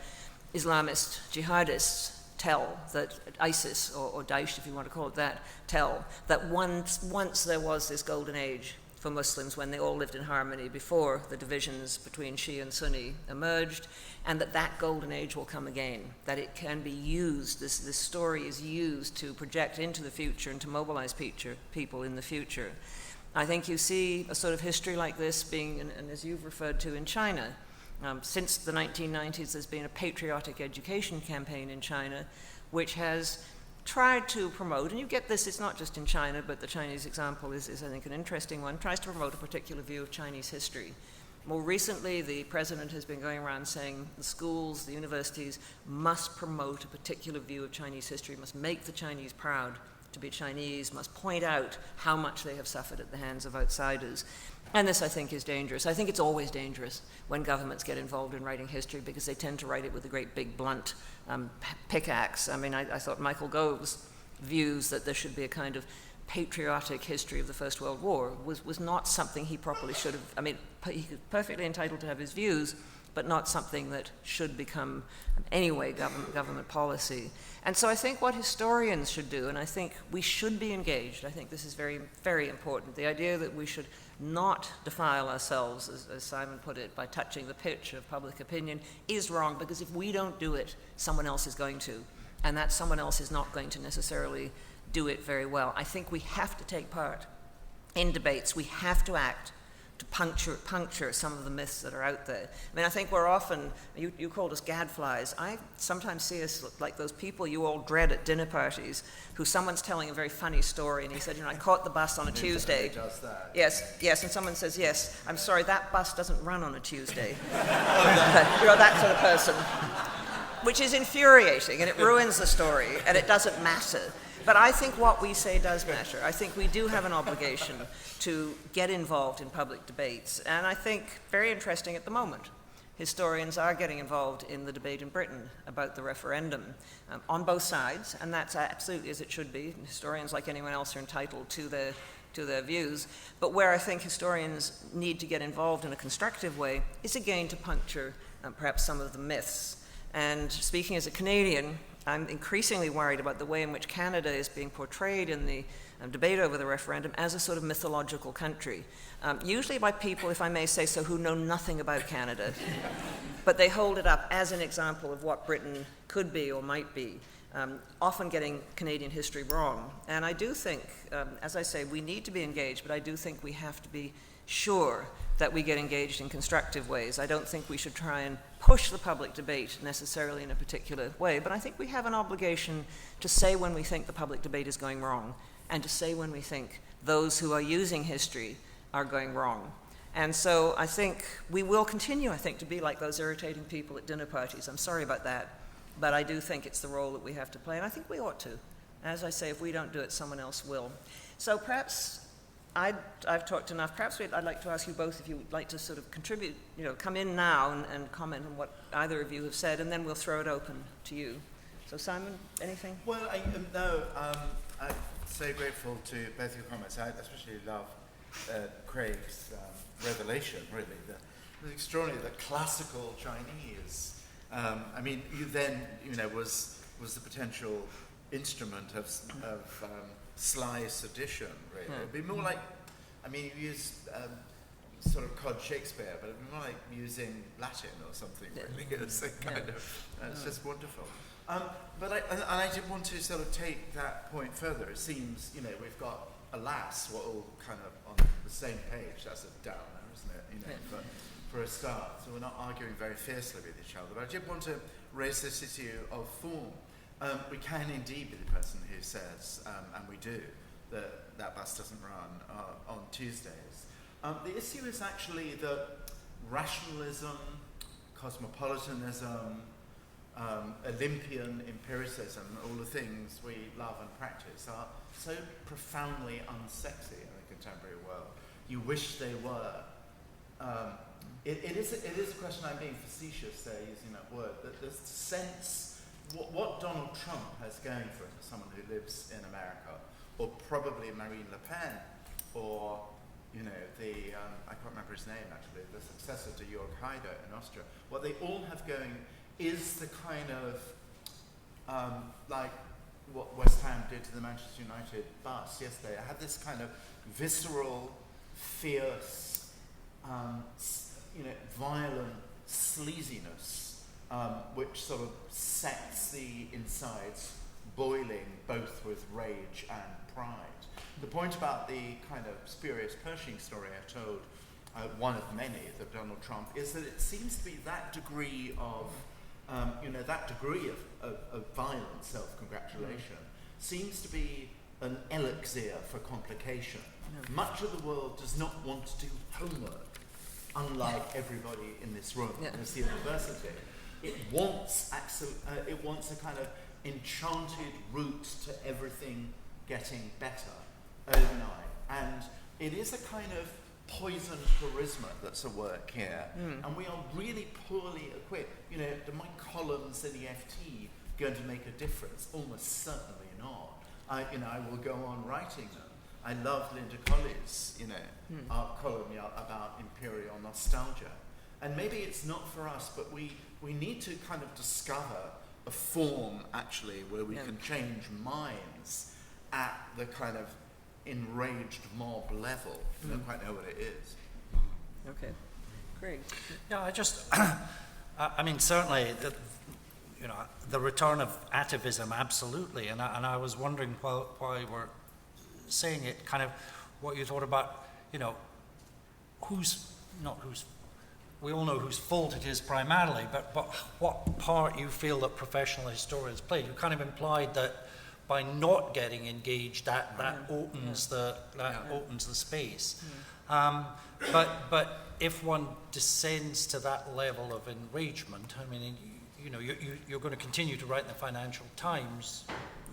Islamist jihadists tell, that ISIS, or Daesh, if you want to call it that, tell, that once there was this golden age for Muslims when they all lived in harmony before the divisions between Shia and Sunni emerged, and that golden age will come again, that it can be used, this story is used to project into the future and to mobilize people in the future. I think you see a sort of history like this being, and as you've referred to, in China. Since the 1990s, there's been a patriotic education campaign in China, which has tried to promote, and you get this, it's not just in China, but the Chinese example is I think, an interesting one, tries to promote a particular view of Chinese history. More recently, the president has been going around saying the schools, the universities must promote a particular view of Chinese history, must make the Chinese proud to be Chinese, must point out how much they have suffered at the hands of outsiders. And this, I think, is dangerous. I think it's always dangerous when governments get involved in writing history because they tend to write it with a great big blunt pickaxe. I mean, I thought Michael Gove's views that there should be a kind of patriotic history of the First World War was not something he properly should have. I mean, he's perfectly entitled to have his views, but not something that should become, anyway, government policy. And so I think what historians should do, and I think we should be engaged, I think this is very, very important, the idea that we should not defile ourselves, as Simon put it, by touching the pitch of public opinion is wrong, because if we don't do it, someone else is going to, and that someone else is not going to necessarily do it very well. I think we have to take part in debates. We have to act to puncture some of the myths that are out there. I mean, I think we're often, you called us gadflies. I sometimes see us like those people you all dread at dinner parties, who someone's telling a very funny story, and he said, I caught the bus on a Tuesday. Does that. Yes, and someone says, yes, I'm sorry, that bus doesn't run on a Tuesday. You're that sort of person. Which is infuriating, and it ruins the story, and it doesn't matter. But I think what we say does matter. I think we do have an obligation to get involved in public debates. And I think, very interesting at the moment, historians are getting involved in the debate in Britain about the referendum on both sides, and that's absolutely as it should be. Historians, like anyone else, are entitled to their views. But where I think historians need to get involved in a constructive way is, again, to puncture perhaps some of the myths. And speaking as a Canadian, I'm increasingly worried about the way in which Canada is being portrayed in the debate over the referendum as a sort of mythological country, usually by people, if I may say so, who know nothing about Canada. But they hold it up as an example of what Britain could be or might be, often getting Canadian history wrong. And I do think, as I say, we need to be engaged, but I do think we have to be sure that we get engaged in constructive ways. I don't think we should try and push the public debate necessarily in a particular way, but I think we have an obligation to say when we think the public debate is going wrong, and to say when we think those who are using history are going wrong. And so I think we will continue, to be like those irritating people at dinner parties. I'm sorry about that, but I do think it's the role that we have to play, and I think we ought to. As I say, if we don't do it, someone else will. So perhaps I've talked enough. Perhaps I'd like to ask you both if you would like to sort of contribute, come in now and comment on what either of you have said, and then we'll throw it open to you. So Simon, anything? Well, I'm so grateful to both your comments. I especially love Craig's revelation, really. The extraordinary, the classical Chinese. You then, was the potential instrument of sly sedition, really. It'd be more like, you use sort of cod Shakespeare, but it'd be more like using Latin or something, really. It's it's just wonderful. But I did want to sort of take that point further. It seems, we've got, alas, we're all kind of on the same page. That's a downer, isn't it? For a start. So we're not arguing very fiercely with each other. But I did want to raise this issue of form. We can indeed be the person who says, and we do, that bus doesn't run on Tuesdays. The issue is actually that rationalism, cosmopolitanism, Olympian empiricism, all the things we love and practice, are so profoundly unsexy in the contemporary world. You wish they were it is a question. I'm being facetious there, using that word. That there's a sense what Donald Trump has going for him, as someone who lives in America, or probably Marine Le Pen, or I can't remember his name actually, the successor to Jörg Haider in Austria. What they all have going is the kind of like what West Ham did to the Manchester United bus yesterday. I have this kind of visceral, fierce, violent sleaziness, which sort of sets the insides boiling both with rage and pride. The point about the kind of spurious Pershing story I told, one of many, of Donald Trump, is that it seems to be that degree of violent self-congratulation seems to be an elixir for complication. Much of the world does not want to do homework, unlike everybody in this room, in this university. It wants a kind of enchanted route to everything getting better overnight. And it is a kind of poison charisma that's at work here. And we are really poorly equipped. Do my columns in the FT going to make a difference? Almost certainly not. I will go on writing them. I love Linda Collins, our column about imperial nostalgia. And maybe it's not for us, but we need to kind of discover a form, actually, where we can change minds at the kind of enraged mob level. I don't quite know what it is. Okay, great. Yeah, I mean, certainly, the return of atavism, absolutely. And I was wondering while you were saying it, kind of what you thought about, we all know whose fault it is primarily, but what part you feel that professional historians play. You kind of implied that by not getting engaged, that opens the space. But if one descends to that level of enragement, I mean, you're going to continue to write in the Financial Times.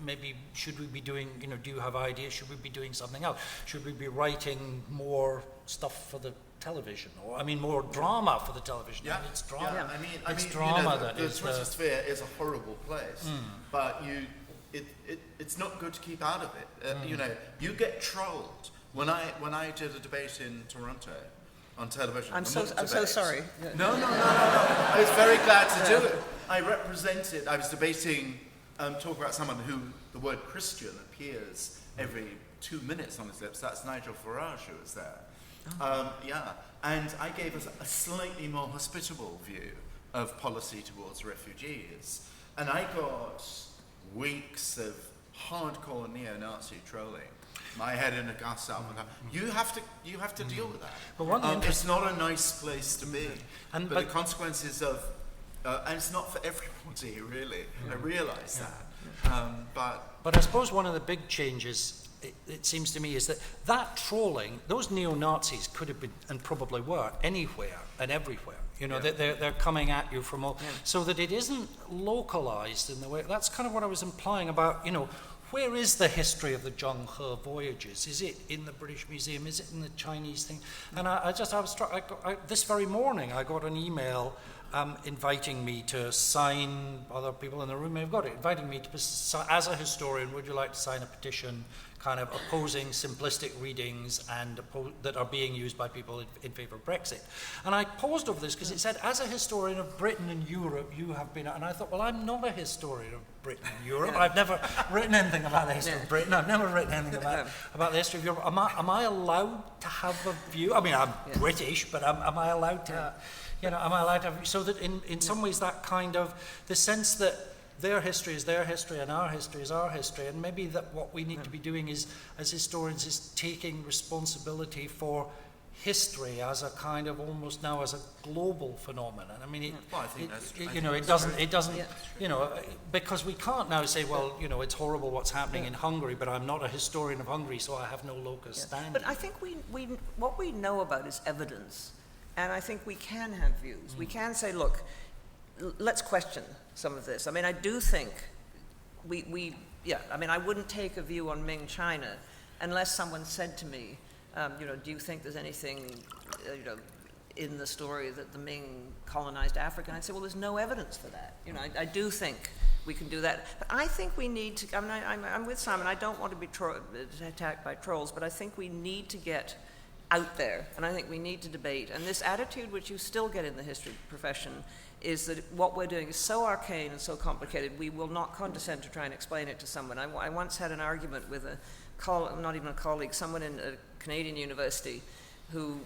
Maybe should we be doing? Do you have ideas? Should we be doing something else? Should we be writing more stuff for the television, or more drama for the television? Yeah, it's drama. Yeah. It's drama that the is Twitter sphere is a horrible place, but it's not good to keep out of it. You get trolled. When I did a debate in Toronto on television, I'm so sorry. No. I was very glad to do it. I was debating, talk about someone who the word Christian appears every 2 minutes on his lips. That's Nigel Farage who was there. And I gave us a slightly more hospitable view of policy towards refugees. And I got weeks of hardcore neo-Nazi trolling. My head in a gas salve. You have to deal with that. But it's not a nice place to be. But the consequences of and it's not for everybody, really. I realise that. But I suppose one of the big changes, it seems to me, is that trolling, those neo-Nazis could have been, and probably were, anywhere and everywhere. They're coming at you from all, so that it isn't localized in the way. That's kind of what I was implying about, where is the history of the Zheng He voyages? Is it in the British Museum? Is it in the Chinese thing? And I was struck, this very morning I got an email inviting me to sign, other people in the room may have got it, inviting me to, as a historian, would you like to sign a petition kind of opposing simplistic readings and that are being used by people in favor of Brexit. And I paused over this because it said, as a historian of Britain and Europe, you have been, and I thought, well, I'm not a historian of Britain and Europe. I've never written anything about the history of Britain. I've never written anything about the history of Europe. Am I allowed to have a view? I mean, I'm British, but am I allowed to, am I allowed to have, so that in some ways that kind of, the sense that their history is their history and our history is our history, and maybe that what we need to be doing is, as historians, is taking responsibility for history as a kind of almost now as a global phenomenon. I mean, I think that's true. It doesn't, because we can't now say, well, it's horrible what's happening in Hungary, but I'm not a historian of Hungary, so I have no locus standi. But I think what we know about is evidence, and I think we can have views. We can say, look, let's question some of this. I mean, I do think I wouldn't take a view on Ming China unless someone said to me, do you think there's anything, in the story that the Ming colonized Africa. And I'd say, well, there's no evidence for that. You know, I do think we can do that. But I think we need to, I mean, I'm with Simon, I don't want to be attacked by trolls, but I think we need to get out there, and I think we need to debate. And this attitude, which you still get in the history profession, is that what we're doing is so arcane and so complicated, we will not condescend to try and explain it to someone. I once had an argument with not even a colleague, someone in a Canadian university who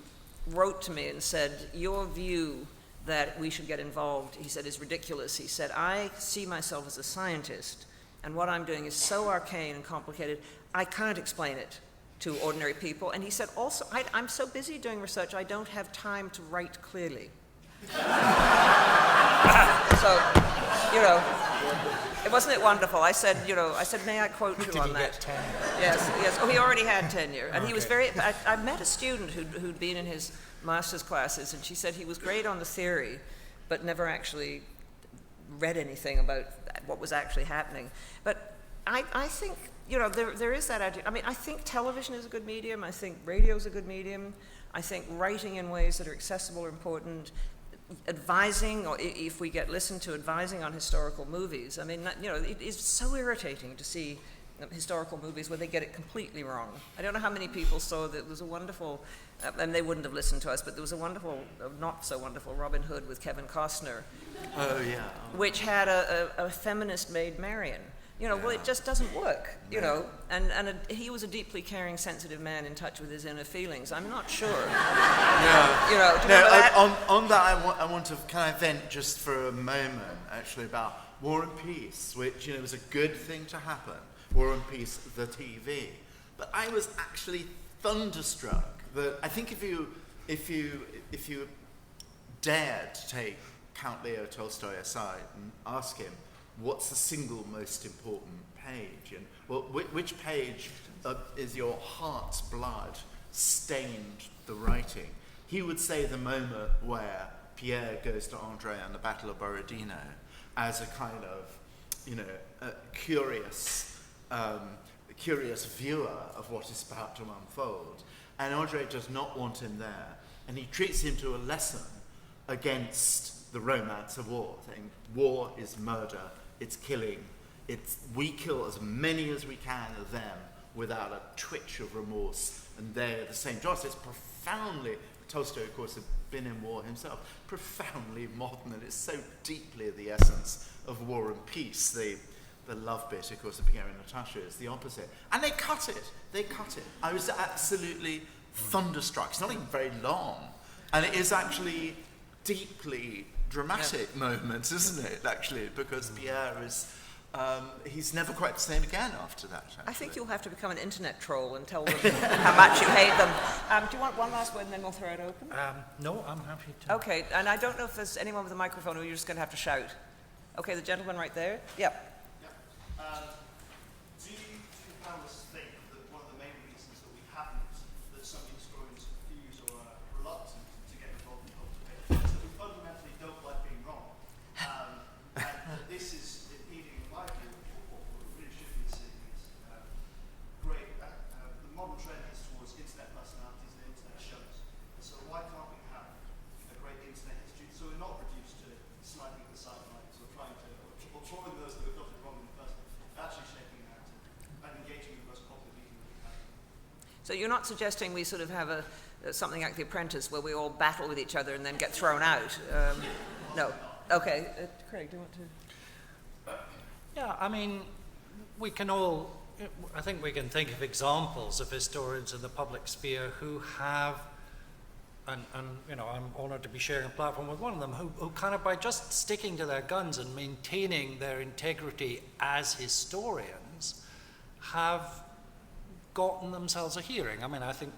wrote to me and said, your view that we should get involved, he said, is ridiculous. He said, I see myself as a scientist, and what I'm doing is so arcane and complicated, I can't explain it to ordinary people. And he said, also, I'm so busy doing research, I don't have time to write clearly. So, you know, wasn't it wonderful? I said, may I quote you on that? Did he get tenure? Yes. Oh, he already had tenure. And he was very, I met a student who'd been in his master's classes, and she said he was great on the theory, but never actually read anything about what was actually happening. But I think, there is that attitude. I mean, I think television is a good medium. I think radio is a good medium. I think writing in ways that are accessible are important. Advising, or if we get listened to, advising on historical movies. I mean, it is so irritating to see historical movies where they get it completely wrong. I don't know how many people saw that. There was a wonderful, and they wouldn't have listened to us, but there was a wonderful, not so wonderful, Robin Hood with Kevin Costner. Oh, yeah. Which had a feminist Maid Marian. Well, it just doesn't work, and he was a deeply caring, sensitive man in touch with his inner feelings. I'm not sure. On that, I want to kind of vent just for a moment, actually, about War and Peace, which, was a good thing to happen. War and Peace, the TV. But I was actually thunderstruck that I think if you dared to take Count Leo Tolstoy aside and ask him, what's the single most important page? And which page is your heart's blood stained the writing? He would say the moment where Pierre goes to André on the Battle of Borodino as a kind of, a curious viewer of what is about to unfold. And André does not want him there. And he treats him to a lesson against the romance of war, saying war is murder. It's killing. We kill as many as we can of them without a twitch of remorse, and they're the same to us. It's profoundly, Tolstoy, of course, had been in war himself, profoundly modern, and it's so deeply the essence of War and Peace. The love bit, of course, of Pierre and Natasha is the opposite. And they cut it. I was absolutely thunderstruck. It's not even very long, and it is actually deeply dramatic moments, isn't it, actually, because Pierre is, he's never quite the same again after that, actually. I think you'll have to become an internet troll and tell them how much you hate them. Do you want one last word and then we'll throw it open? No, I'm happy to. Okay, and I don't know if there's anyone with a microphone or you're just going to have to shout. Okay, the gentleman right there. Yep. Do you panelists think that one of the main reasons that we haven't, that some historians refuse or are reluctant to get involved in cultivation, is that we fundamentally don't like being wrong? And that this is impeding, in my view, what we really should be seeing is great. The modern trend is towards internet personalities and internet shows. And so why can't we have a great internet history so we're not reduced to sniping the sidelines or trying to, or trawling those that have got it wrong in the first place, actually shaping the narrative and engaging in the most popular media that we have. So you're not suggesting we sort of have something like The Apprentice where we all battle with each other and then get thrown out? No. Okay. Craig, do you want to? Yeah, I mean, I think we can think of examples of historians in the public sphere who have, and I'm honoured to be sharing a platform with one of them, who kind of, by just sticking to their guns and maintaining their integrity as historians, have gotten themselves a hearing. I mean, I think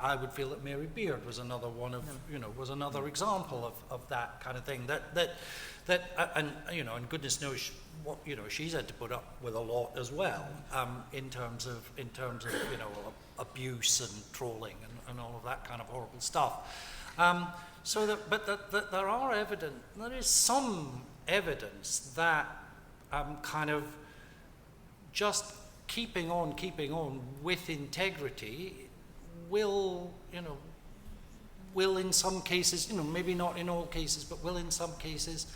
I would feel that Mary Beard was another one of, was another example of that kind of thing. And goodness knows what she's had to put up with a lot as well, in terms of abuse and trolling and all of that kind of horrible stuff. But there is some evidence that kind of just keeping on with integrity will will in some cases, maybe not in all cases, but will in some cases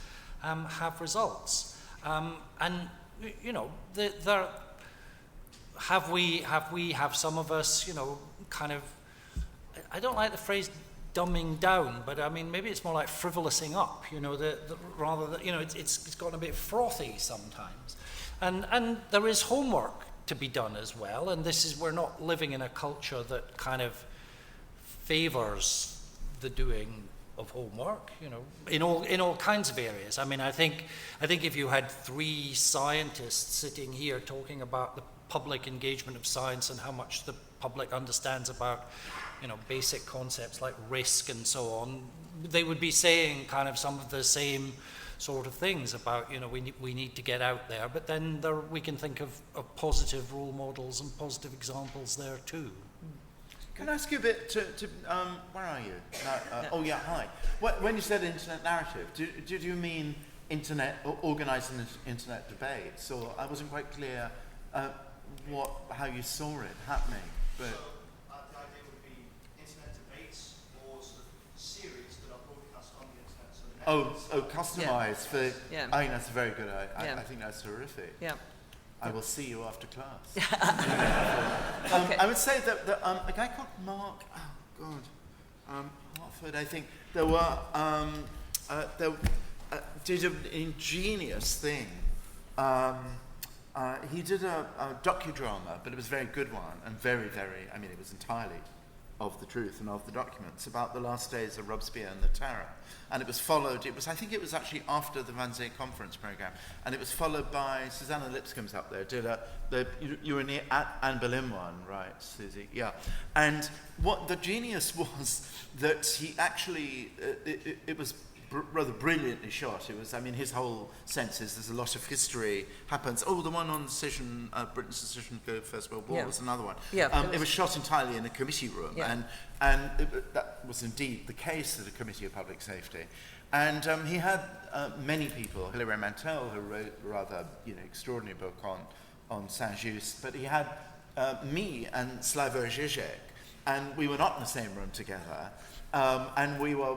have results. And there have some of us, kind of, I don't like the phrase dumbing down, but I mean, maybe it's more like frivolousing up, rather than, it's gotten a bit frothy sometimes. And there is homework to be done as well, and we're not living in a culture that kind of favors the doing of homework, in all kinds of areas. I mean, I think if you had 3 scientists sitting here talking about the public engagement of science and how much the public understands about, basic concepts like risk and so on, they would be saying kind of some of the same sort of things about, we need to get out there, but then we can think of positive role models and positive examples there too. Can I ask you a bit where are you? Oh yeah, hi. When you said internet narrative, did you mean organising internet debates, or I wasn't quite clear how you saw it happening? But the idea would be internet debates or sort of series that are broadcast on the internet. So the customized for. Yeah. I think that's very good. I Yeah. think that's terrific. Yeah. I will see you after class. Okay. I would say that a guy called Mark, Hartford, I think, did an ingenious thing. He did a docudrama, but it was a very good one, and very, very, it was entirely of the truth and of the documents about the last days of Robespierre and the Terror. And it was followed, I think it was actually after the Wannsee conference programme, and it was followed by, Susanna Lipscomb's up there, you were in the Anne Boleyn one, right, Susie? Yeah. And what the genius was that he actually, it was rather brilliantly shot. It was, his whole sense is there's a lot of history happens. Oh, the one on decision, Britain's decision to go First World War was another one. Yeah, it was shot entirely in a committee room, and that was indeed the case at the Committee of Public Safety. And he had many people, Hilary Mantel, who wrote a rather extraordinary book on Saint-Just, but he had me and Slavoj Žižek, and we were not in the same room together. And we were,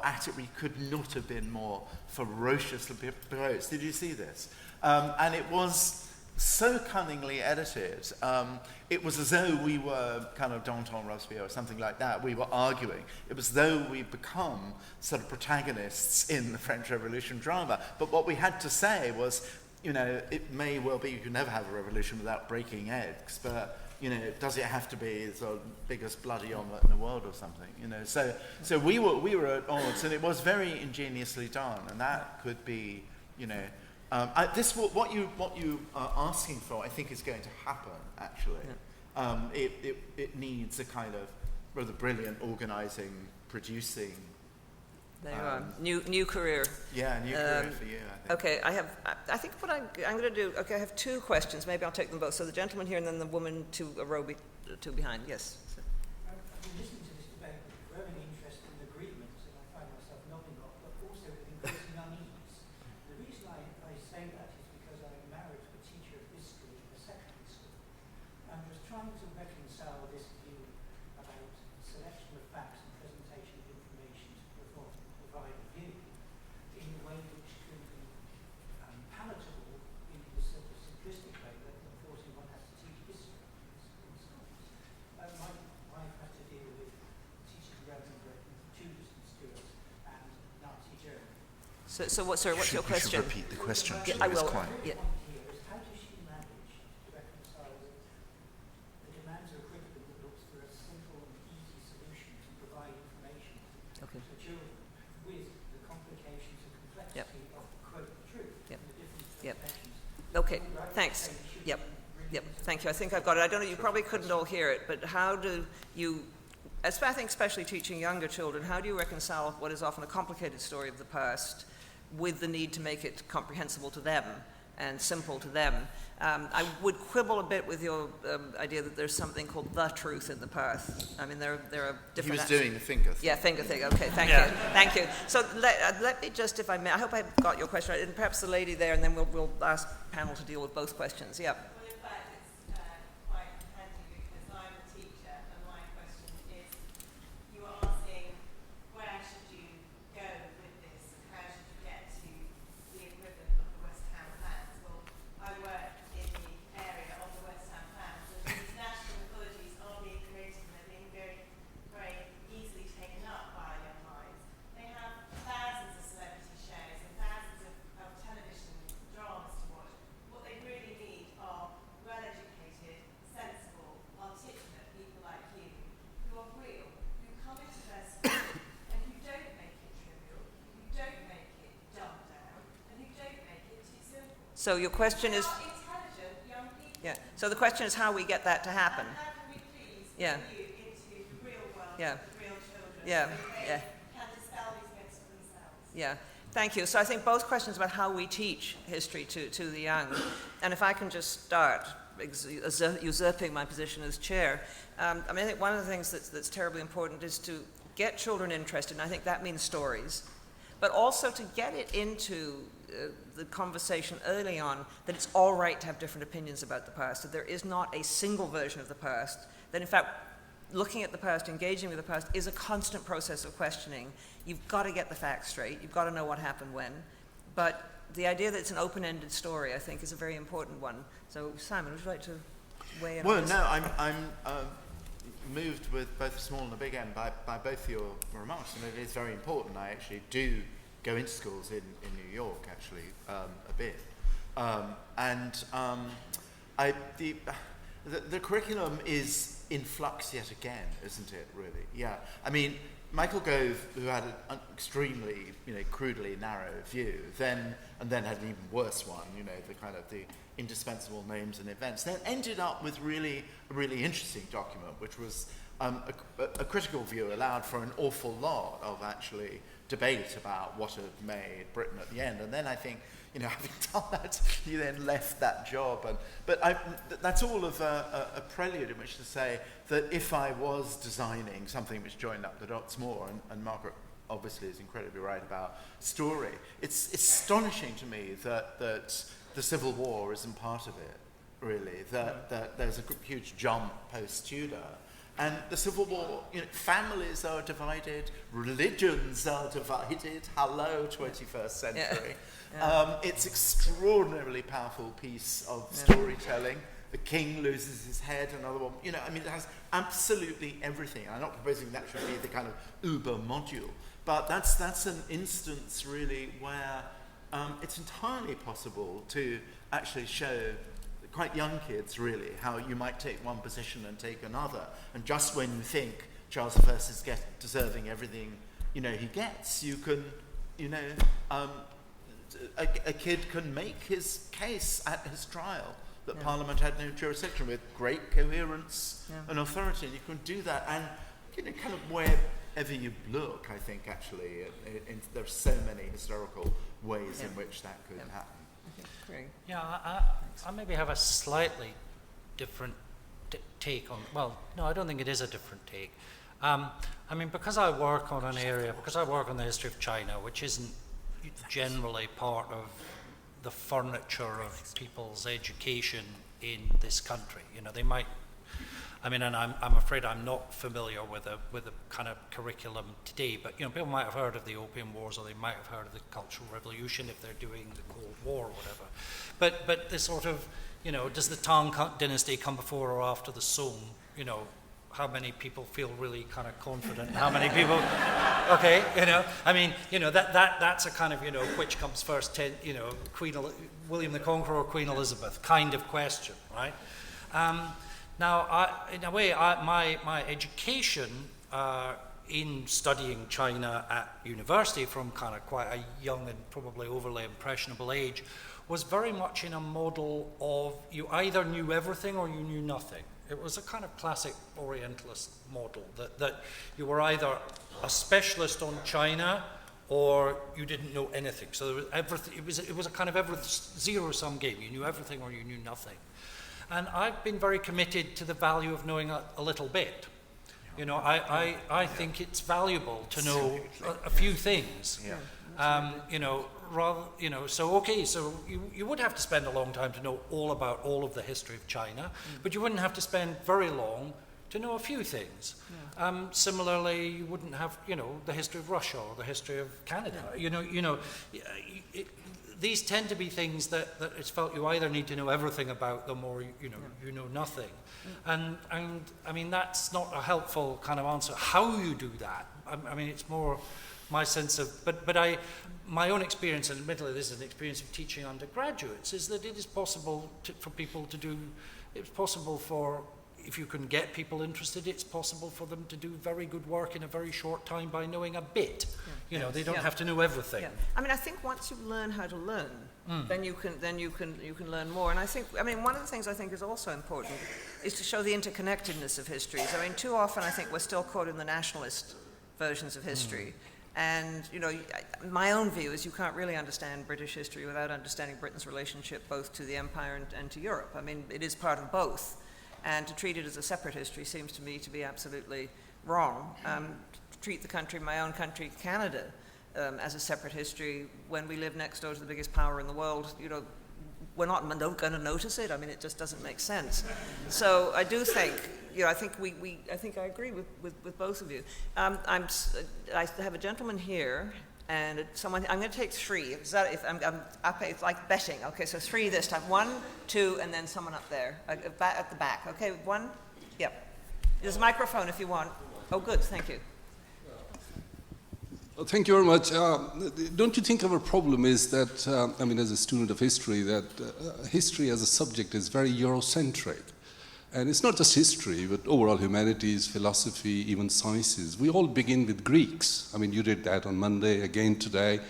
at it. We could not have been more ferociously opposed. Did you see this? And it was so cunningly edited. It was as though we were kind of Danton Robespierre or something like that. We were arguing. It was as though we'd become sort of protagonists in the French Revolution drama. But what we had to say was, it may well be you can never have a revolution without breaking eggs, but does it have to be the biggest bloody omelette in the world or something? So we were at odds, and it was very ingeniously done, and that could be, what you are asking for, I think, is going to happen. Actually, it needs a kind of rather brilliant organising, producing. There you are. New career. Yeah, new career for you, I think. Okay, I think what I'm going to do, I have 2 questions. Maybe I'll take them both. So the gentleman here and then the woman a row behind. Yes. I've been listening to this debate with growing interest and agreement, and I find myself nodding off, but also with increasing unease. The reason I say that is because I'm married to a teacher of history in a secondary school, and was trying to reconcile this view about selection of facts and presentation of information to provide a view in a way which can be palatable in the sort of simplistic way that unfortunately one has to teach history in schools. My wife had to deal with teaching Roman Britain, Tudors and Stuarts, and Nazi Germany. So what's your question? You should repeat the question. Yeah, I will. The point here is how does she manage to reconcile the demands of a curriculum that looks for a simple and easy solution to provide information to children with the complications and complexity of quote the truth and the different interpretations. Okay, thanks. Yep, thank you. I think I've got it. I don't know, you probably couldn't all hear it, but how do you, I think especially teaching younger children, how do you reconcile what is often a complicated story of the past with the need to make it comprehensible to them and simple to them? I would quibble a bit with your idea that there's something called the truth in the past. There are different... He was doing the finger thing. Yeah, finger thing. Okay, thank you. So let me just, if I may, I hope I got your question right, and perhaps the lady there, and then we'll ask panel to deal with both questions. Yeah. Well, in fact, it's quite handy because I'm a teacher, and my question is, you are asking So your question is, Intelligent young people. yeah. So the question is how we get that to happen. How can we please Yeah. bring you into the real world Yeah. of the real children Yeah. so they Yeah. can dispel these myths for themselves? Yeah, thank you. So I think both questions about how we teach history to the young, and if I can just start usurping my position as chair, I mean, I think one of the things that's terribly important is to get children interested, and I think that means stories, but also to get it into the conversation early on that it's all right to have different opinions about the past, that there is not a single version of the past, that in fact looking at the past, engaging with the past, is a constant process of questioning. You've got to get the facts straight. You've got to know what happened when. But the idea that it's an open-ended story, I think, is a very important one. So, Simon, would you like to weigh in on Well, this? no, I'm moved with both the small and the big end by both your remarks, and it is very important. I actually do go into schools in New York, actually, a bit. The curriculum is in flux yet again, isn't it, really? Yeah. I mean, Michael Gove, who had an extremely, crudely narrow view, and then had an even worse one, the indispensable names and events, then ended up with a really interesting document, which was a critical view allowed for an awful lot of actually debate about what had made Britain at the end. And then I think, having done that, you then left that job. But that's all of a prelude in which to say that if I was designing something which joined up the dots more, and Margaret obviously is incredibly right about story, it's astonishing to me that the Civil War isn't part of it, really, that there's a huge jump post-Tudor. And the Civil War, families are divided, religions are divided. Hello, 21st century. Yeah. It's extraordinarily powerful piece of storytelling. The king loses his head, another one. It has absolutely everything. I'm not proposing that should be the kind of uber module, but that's an instance really where it's entirely possible to actually show quite young kids, really, how you might take one position and take another. And just when you think Charles I is deserving everything, he gets, you can, a kid can make his case at his trial that Parliament had no jurisdiction with great coherence and authority. And you can do that, and kind of wherever you look, I think, actually, there's so many historical ways in which that could happen. Great. Yeah, I maybe have a slightly different take on, well, no, I don't think it is a different take. I mean, because I work on the history of China, which isn't generally part of the furniture of people's education in this country. They might, and I'm afraid I'm not familiar with the kind of curriculum today, but people might have heard of the Opium Wars, or they might have heard of the Cultural Revolution if they're doing the Cold War or whatever. But the sort of, does the Tang dynasty come before or after the Song? How many people feel really kind of confident? How many people? Okay, that's a kind of which comes first? William the Conqueror or Queen Elizabeth kind of question, right? Now, in a way, my education in studying China at university from kind of quite a young and probably overly impressionable age was very much in a model of you either knew everything or you knew nothing. It was a kind of classic Orientalist model that you were either a specialist on China or you didn't know anything. So there was everything. It was a kind of zero-sum game. You knew everything or you knew nothing. And I've been very committed to the value of knowing a little bit. I think it's valuable to know a few things. So you would have to spend a long time to know all about all of the history of China, but you wouldn't have to spend very long to know a few things. Similarly, you wouldn't have, the history of Russia or the history of Canada. These tend to be things that it's felt you either need to know everything about them or you know nothing. And I mean, that's not a helpful kind of answer. How you do that? I mean, it's more my sense of, my own experience, and admittedly this is an experience of teaching undergraduates, is that it is possible for people to do, it's possible for if you can get people interested, it's possible for them to do very good work in a very short time by knowing a bit. You know, they don't have to know everything. Yeah. I mean, I think once you learn how to learn, then you can learn more. And I think, I mean, one of the things I think is also important is to show the interconnectedness of histories. I mean, too often I think we're still caught in the nationalist versions of history. And, you know, my own view is you can't really understand British history without understanding Britain's relationship both to the empire and to Europe. I mean, it is part of both. And to treat it as a separate history seems to me to be absolutely wrong. To treat the country, my own country, Canada, as a separate history when we live next door to the biggest power in the world, you know, we're not going to notice it. I mean, it just doesn't make sense. So I do think, you know, I think I think I agree with both of you. I have a gentleman here, and someone. I'm going to take three. Is that if I'm up? It's like betting. Okay, so three this time. 1, 2, and then someone up there at the back. Okay, 1. Yep. There's a microphone if you want. Oh, good. Thank you. Well, thank you very much. Don't you think our problem is that, I mean, as a student of history, that history as a subject is very Eurocentric? And it's not just history, but overall humanities, philosophy, even sciences. We all begin with Greeks. I mean, you did that on Monday, again today.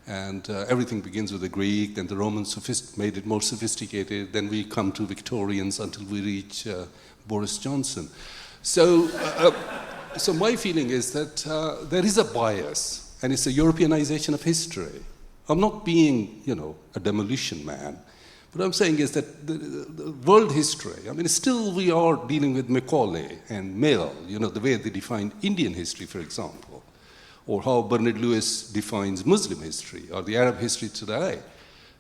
And everything begins with the Greek, then the Romans made it more sophisticated, then we come to Victorians until we reach Boris Johnson. So my feeling is that there is a bias, and it's a Europeanization of history. I'm not being, you know, a demolition man. What I'm saying is that the world history, I mean, still we are dealing with Macaulay and Mill, you know, the way they define Indian history, for example, or how Bernard Lewis defines Muslim history, or the Arab history today.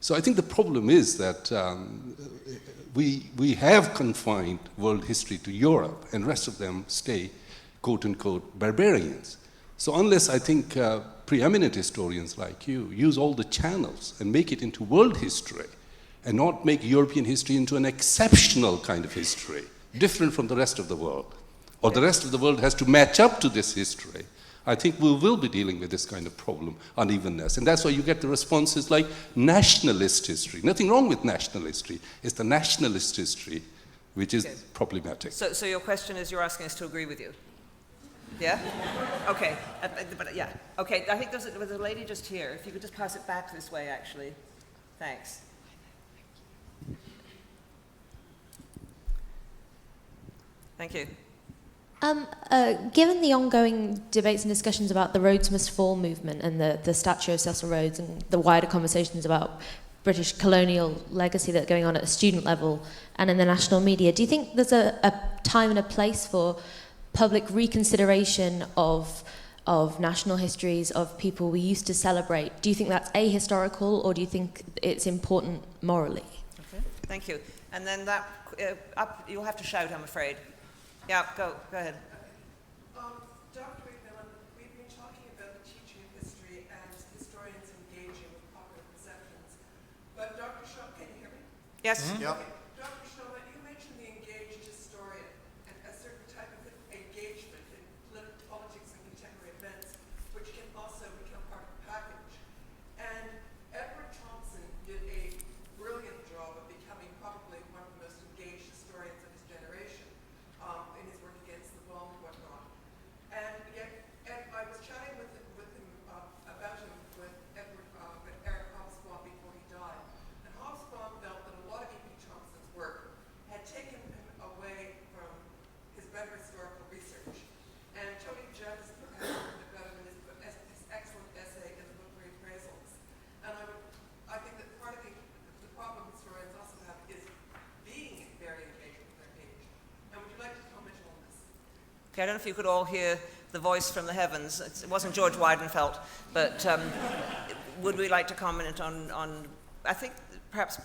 So I think the problem is that we have confined world history to Europe, and the rest of them stay, quote-unquote, barbarians. So unless, I think, preeminent historians like you use all the channels and make it into world history, and not make European history into an exceptional kind of history, different from the rest of the world, or the rest of the world has to match up to this history, I think we will be dealing with this kind of problem, unevenness. And that's why you get the responses like nationalist history. Nothing wrong with national history. It's the nationalist history which is problematic. So your question is, you're asking us to agree with you? Yeah? Okay. But yeah. Okay, I think there's a lady just here. If you could just pass it back this way, actually. Thanks. Thank you. Given the ongoing debates and discussions about the Rhodes Must Fall movement and the statue of Cecil Rhodes and the wider conversations about British colonial legacy that are going on at a student level and in the national media, do you think there's a time and a place for public reconsideration of national histories of people we used to celebrate? Do you think that's ahistorical, or do you think it's important morally? Okay, thank you. And then that, you'll have to shout, I'm afraid. Yeah, go ahead. Dr. MacMillan, we've been talking about the teaching of history and historians engaging with popular perceptions. But Dr. Schama, can you hear me? Yes. Yeah. Okay. Dr. Schama, you mentioned the engaged historian and a certain type of engagement in politics and contemporary events, which can also become part of the package. And Edward Thompson did a brilliant job of becoming probably one of the most engaged historians of his generation. In his work against the bomb and whatnot. And yet, I was chatting with him about him with Eric Hobsbawm before he died. And Hobsbawm felt that a lot of E.P. Thompson's work had taken him away from his better historical research. And Tony Judd has written about him in his excellent essay in the book Reappraisals. And I think that part of the problem historians also have is being very engaged with their age. And would you like to comment on this? Okay, I don't know if you could all hear the voice from the heavens. It wasn't George Weidenfeld, but would we like to comment on I think perhaps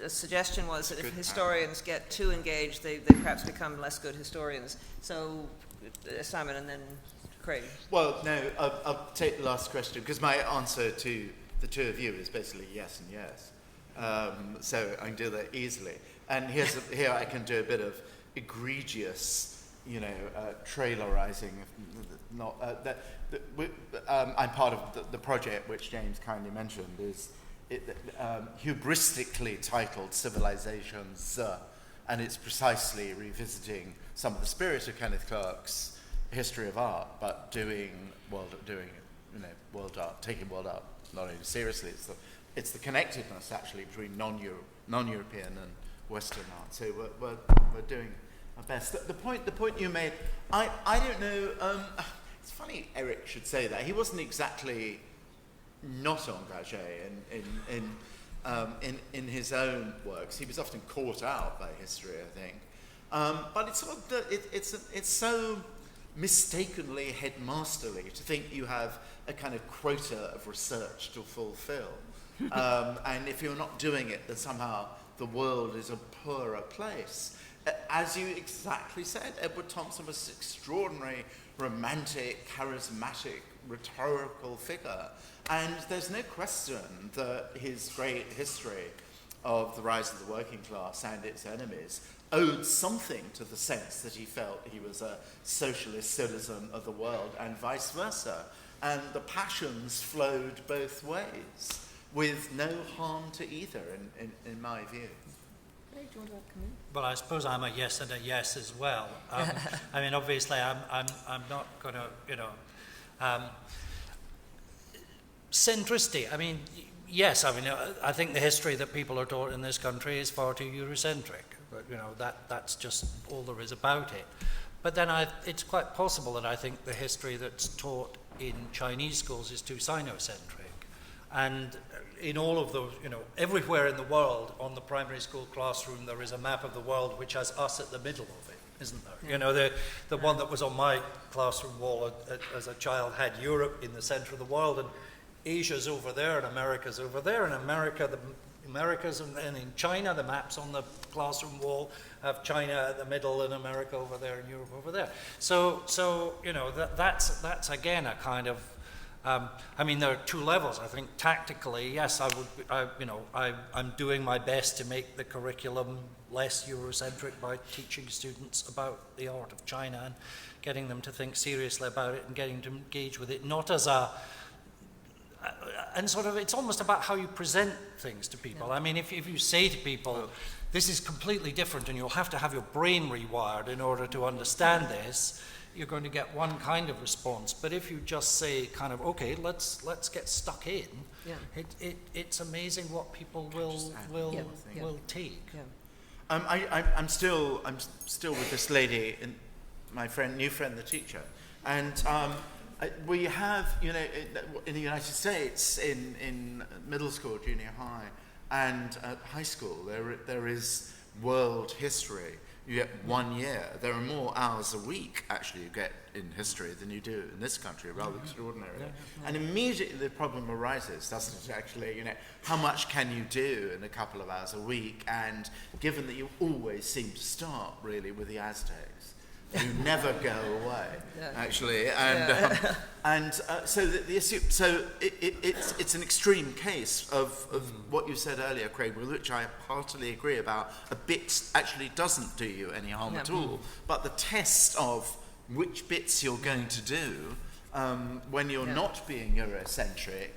a suggestion was that if historians get too engaged, they perhaps become less good historians. So, Simon and then Craig. Well, no, I'll take the last question, because my answer to the two of you is basically yes and yes. So I can do that easily. And here I can do a bit of egregious, trailerizing. I'm part of the project which James kindly mentioned, is hubristically titled Civilizations, and it's precisely revisiting some of the spirit of Kenneth Clarke's history of art, but doing world art, taking world art not only seriously, it's the connectedness actually between non-European and Western art. So we're doing our best. The point you made, I don't know. It's funny Eric should say that. He wasn't exactly not engagé in his own works. He was often caught out by history, I think. But it's sort of it's so mistakenly headmasterly to think you have a kind of quota of research to fulfill. And if you're not doing it, then somehow the world is a poorer place. As you exactly said, Edward Thompson was an extraordinary, romantic, charismatic, rhetorical figure. And there's no question that his great history of the rise of the working class and its enemies owed something to the sense that he felt he was a socialist citizen of the world and vice versa. And the passions flowed both ways, with no harm to either, in my view. Hey, do you want to come in? Well, I suppose I'm a yes and a yes as well. I mean, obviously, I'm not going to, centricity. I mean, yes. I mean, I think the history that people are taught in this country is far too Eurocentric. But that's just all there is about it. But then it's quite possible that I think the history that's taught in Chinese schools is too Sinocentric. And in all of those, everywhere in the world on the primary school classroom, there is a map of the world which has us at the middle of it, isn't there? Yeah. The one that was on my classroom wall as a child had Europe in the center of the world, and Asia's over there, and America's over there, and America's and in China, the maps on the classroom wall have China at the middle and America over there and Europe over there. So that's again a kind of, I mean, there are two levels. I think tactically, yes, I'm doing my best to make the curriculum less Eurocentric by teaching students about the art of China and getting them to think seriously about it and getting them to engage with it, not as a, and sort of, it's almost about how you present things to people. I mean, if you say to people, this is completely different and you'll have to have your brain rewired in order to understand this, you're going to get one kind of response. But if you just say kind of, okay, let's get stuck in, it's amazing what people will take. Yeah. I'm still with this lady, my new friend, the teacher, and we have, in the United States, in middle school, junior high, and at high school, there is world history. You get 1 year. There are more hours a week, actually, you get in history than you do in this country, rather extraordinarily. Yeah. And immediately the problem arises, doesn't it, actually? How much can you do in a couple of hours a week? And given that you always seem to start, really, with the Aztecs, who never go away, actually. And so the issue, it's an extreme case of what you said earlier, Craig, with which I heartily agree about. A bit actually doesn't do you any harm at all, but the test of which bits you're going to do when you're not being Eurocentric,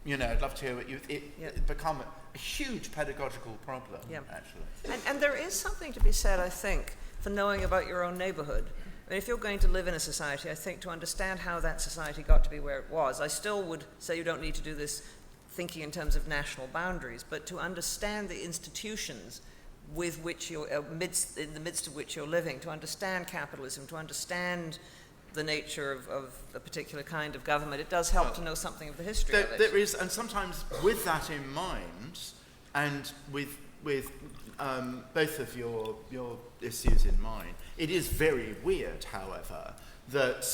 I'd love to hear what it become a huge pedagogical problem, actually. And there is something to be said, I think, for knowing about your own neighborhood. I mean, if you're going to live in a society, I think to understand how that society got to be where it was, I still would say you don't need to do this thinking in terms of national boundaries, but to understand the institutions with which you're, in the midst of which you're living, to understand capitalism, to understand the nature of a particular kind of government, it does help to know something of the history of it. There is, and sometimes with that in mind, and with both of your issues in mind, it is very weird, however, that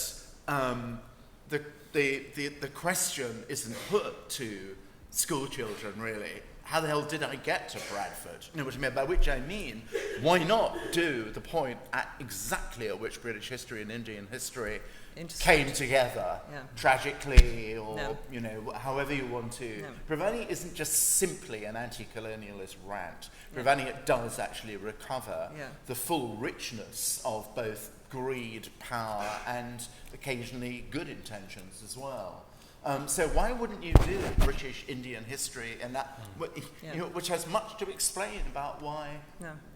the question isn't put to school children, really. How the hell did I get to Bradford? You know what I mean? By which I mean, why not do the point exactly at which British history and Indian history came together, tragically, or however you want to. Providing it isn't just simply an anti-colonialist rant, providing it does actually recover the full richness of both greed, power, and occasionally good intentions as well. So why wouldn't you do British Indian history, and that, which has much to explain about why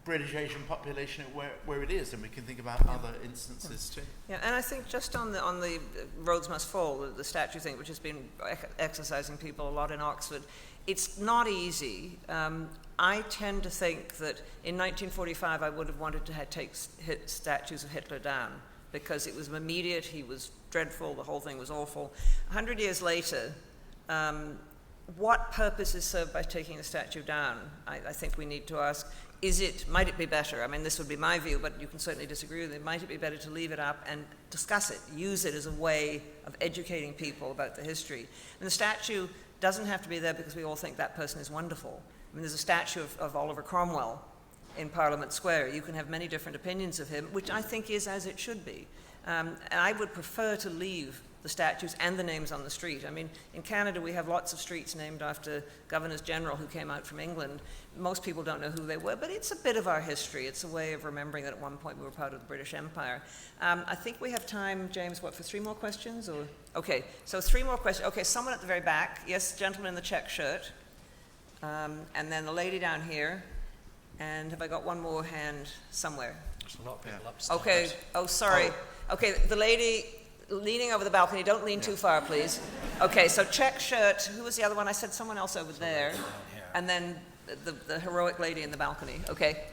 British Asian population where it is, and we can think about other instances too. Yeah, and I think just on the Roads Must Fall, the statue thing, which has been exercising people a lot in Oxford, it's not easy. I tend to think that in 1945 I would have wanted to take statues of Hitler down, because it was immediate, he was dreadful, the whole thing was awful. 100 years later, what purpose is served by taking the statue down? I think we need to ask, might it be better? I mean, this would be my view, but you can certainly disagree with it. Might it be better to leave it up and discuss it, use it as a way of educating people about the history? And the statue doesn't have to be there because we all think that person is wonderful. I mean, there's a statue of Oliver Cromwell in Parliament Square. You can have many different opinions of him, which I think is as it should be. And I would prefer to leave the statues and the names on the street. I mean, in Canada we have lots of streets named after governors general who came out from England. Most people don't know who they were, but it's a bit of our history. It's a way of remembering that at one point we were part of the British Empire. I think we have time, James, for 3 more questions? Or okay, so 3 more questions. Okay, someone at the very back. Yes, gentleman in the check shirt. And then the lady down here. And have I got one more hand somewhere? There's a lot of people upstairs. Okay, oh, sorry. Okay, the lady leaning over the balcony. Don't lean too far, please. Okay, so check shirt. Who was the other one? I said someone else over there. And then the heroic lady in the balcony. Okay.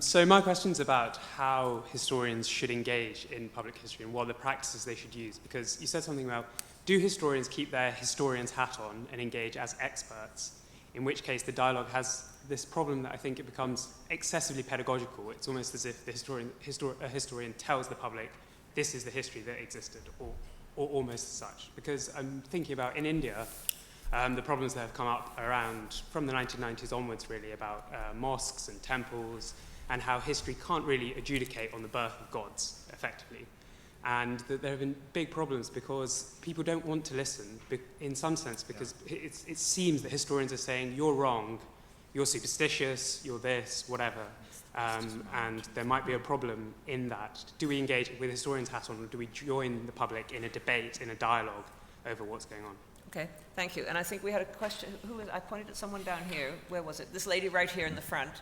So my question's about how historians should engage in public history and what are the practices they should use. Because you said something about, do historians keep their historian's hat on and engage as experts? In which case the dialogue has this problem that I think it becomes excessively pedagogical. It's almost as if the historian tells the public, this is the history that existed, or almost as such. Because I'm thinking about in India, the problems that have come up around from the 1990s onwards really about mosques and temples and how history can't really adjudicate on the birth of gods effectively. And that there have been big problems because people don't want to listen in some sense because it seems that historians are saying you're wrong, you're superstitious, you're this, whatever. And there might be a problem in that. Do we engage with historians' hat on, or do we join the public in a debate, in a dialogue over what's going on? Okay, thank you. And I think we had a question. I pointed at someone down here. Where was it? This lady right here in the front.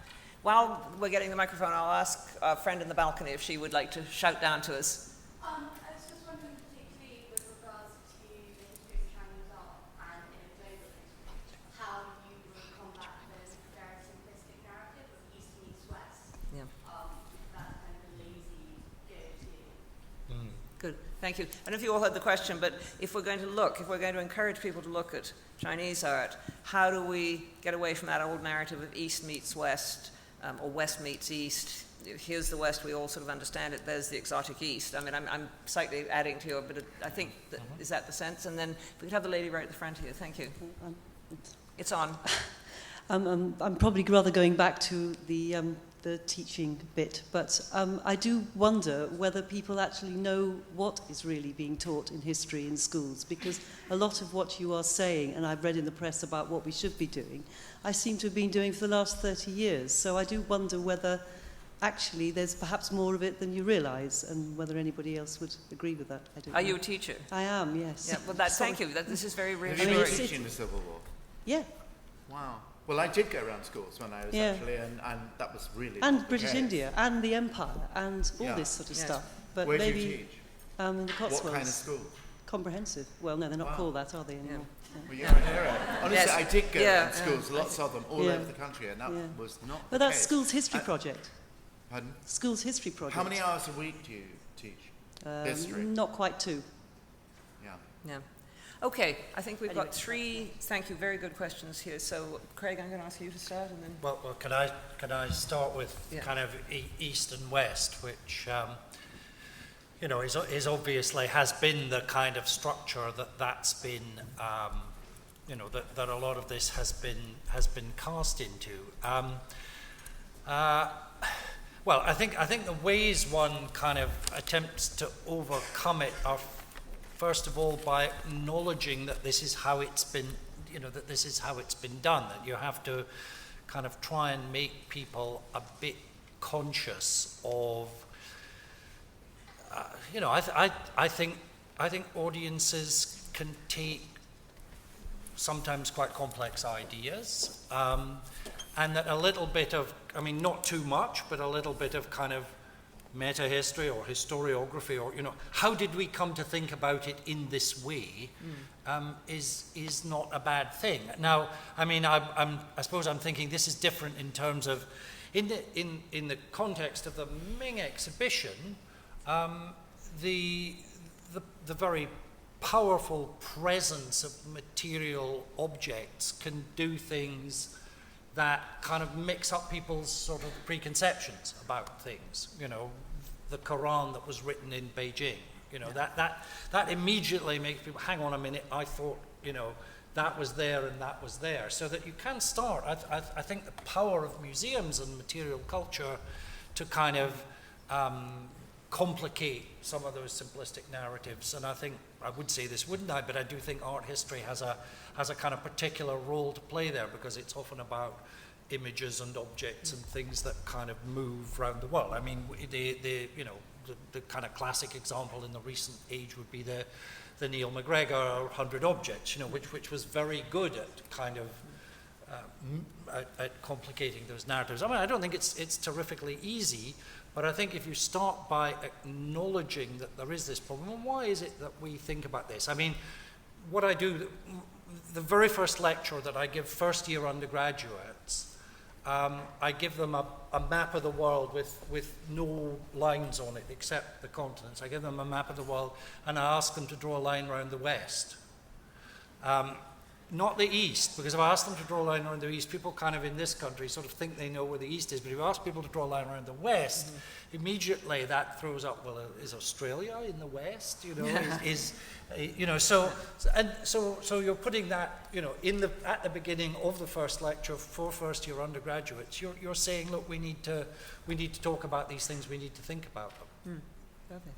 While we're getting the microphone, I'll ask our friend in the balcony if she would like to shout down to us. I was just wondering, particularly with regards to the history of Chinese art and in a global history, how you would combat the very simplistic narrative of East meets West. Yeah. That kind of lazy go-to. Good, thank you. I don't know if you all heard the question, but if we're going to encourage people to look at Chinese art, how do we get away from that old narrative of East meets West, or West meets East? Here's the West, we all sort of understand it, there's the exotic East. I mean, I'm slightly adding to it, but I think, is that the sense? And then if we could have the lady right at the front here, thank you. It's on. I'm probably rather going back to the teaching bit, but I do wonder whether people actually know what is really being taught in history in schools, because a lot of what you are saying, and I've read in the press about what we should be doing, I seem to have been doing for the last 30 years. So I do wonder whether actually there's perhaps more of it than you realise, and whether anybody else would agree with that. I don't know. Are you a teacher? I am, yes. Yeah, well, thank you. This is very reassuring. Have you been teaching the Civil War? Yeah. Wow. Well, I did go around schools when I was actually, and that was really and British India, and the Empire, and all this sort of stuff. But where maybe, do you teach? In the Cotswolds. What kind of school? Comprehensive. Well, no, they're not called that, are they, anymore? Yeah. Well, you're a hero. Honestly, I did go around schools, lots of them, all over the country, and that was not But that's School's History Project. Pardon? School's History Project. How many hours a week do you teach history? Not quite 2. Yeah. Okay, I think we've got 3, thank you, very good questions here. So, Craig, I'm going to ask you to start, and then... Well, can I start with kind of East and West, which, is obviously has been the kind of structure that's been, that a lot of this has been cast into. Well, I think the ways one kind of attempts to overcome it are, first of all, by acknowledging that this is how it's been, that this is how it's been done, that you have to kind of try and make people a bit conscious of, I think I think audiences can take sometimes quite complex ideas, and that a little bit of, I mean, not too much, but a little bit of kind of meta-history or historiography, or, you know, how did we come to think about it in this way, is not a bad thing. Now, I mean, I suppose I'm thinking this is different in terms of, in the context of the Ming exhibition, the very powerful presence of material objects can do things that kind of mix up people's sort of preconceptions about things. You know, the Quran that was written in Beijing, you know, that immediately makes people, hang on a minute, I thought, you know, that was there and that was there. So that you can start, I think the power of museums and material culture to kind of complicate some of those simplistic narratives. And I think, I would say this, wouldn't I, but I do think art history has a kind of particular role to play there, because it's often about images and objects and things that kind of move around the world. I mean, the kind of classic example in the recent age would be the Neil MacGregor 100 Objects, you know, which was very good at kind of at complicating those narratives. I mean, I don't think it's terrifically easy, but I think if you start by acknowledging that there is this problem, well, why is it that we think about this? I mean, what I do, the very first lecture that I give first-year undergraduates, I give them a map of the world with no lines on it except the continents. I give them a map of the world and I ask them to draw a line around the West. Not the East, because if I ask them to draw a line around the East, people kind of in this country sort of think they know where the East is, but if you ask people to draw a line around the West, immediately that throws up, well, is Australia in the West? You know, so you're putting that, you know, at the beginning of the first lecture for first-year undergraduates. You're saying, look, we need to talk about these things. We need to think about them. Lovely.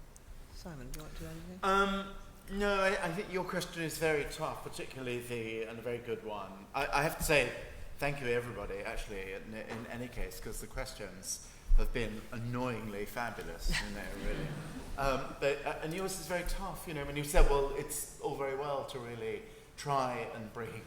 Simon, do you want to do anything? No, I think your question is very tough, particularly and a very good one. I have to say, thank you everybody, actually, in any case, because the questions have been annoyingly fabulous, you know, really. And yours is very tough, you know, when you said, well, it's all very well to really try and bring,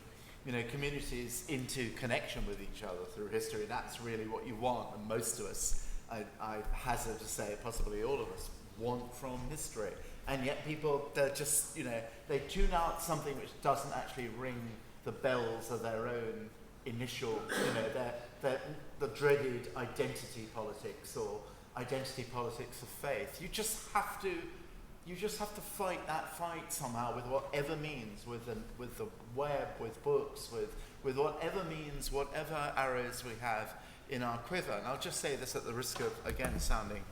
you know, communities into connection with each other through history. That's really what you want, and most of us, I hazard to say, possibly all of us, want from history. And yet people, they're just, you know, they tune out something which doesn't actually ring the bells of their own initial, you know, the dreaded identity politics or identity politics of faith. You just have to fight that fight somehow with whatever means, with the web, with books, with whatever means, whatever arrows we have in our quiver. And I'll just say this at the risk of, again, sounding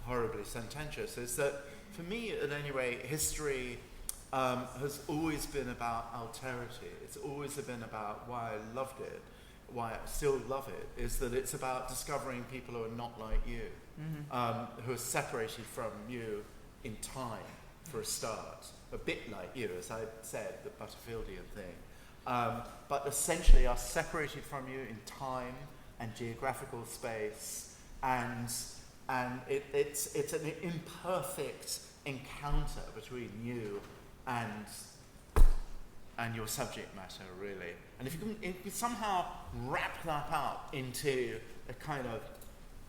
horribly sententious, is that for me, at any rate, history has always been about alterity. It's always been about why I loved it, why I still love it, is that it's about discovering people who are not like you, who are separated from you in time, for a start. A bit like you, as I said, the Butterfieldian thing. But essentially are separated from you in time and geographical space, and it's an imperfect encounter between you and your subject matter, really. And if you somehow wrap that up into a kind of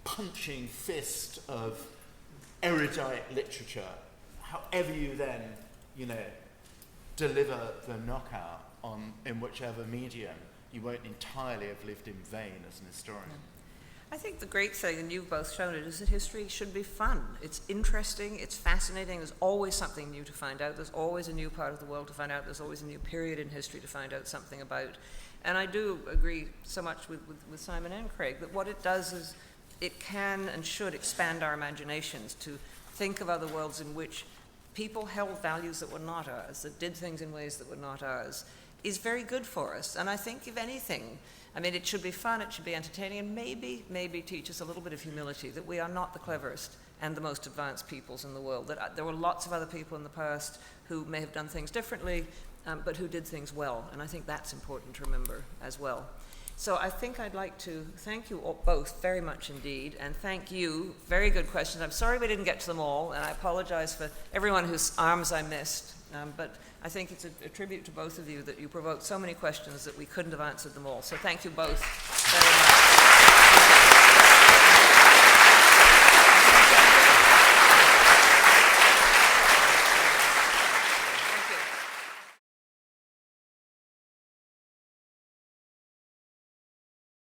punching fist of erudite literature, however you then, you know, deliver the knockout in whichever medium, you won't entirely have lived in vain as an historian. I think the great thing, and you've both shown it, is that history should be fun. It's interesting, it's fascinating, there's always something new to find out, there's always a new part of the world to find out, there's always a new period in history to find out something about. And I do agree so much with Simon and Craig that what it does is it can and should expand our imaginations to think of other worlds in which people held values that were not ours, that did things in ways that were not ours, is very good for us. And I think, if anything, I mean, it should be fun, it should be entertaining, and maybe teach us a little bit of humility, that we are not the cleverest and the most advanced peoples in the world, that there were lots of other people in the past who may have done things differently, but who did things well, and I think that's important to remember as well. So I think I'd like to thank you all both very much indeed, and thank you. Very good questions. I'm sorry we didn't get to them all, and I apologize for everyone whose arms I missed. But I think it's a tribute to both of you that you provoked so many questions that we couldn't have answered them all. So thank you both very much.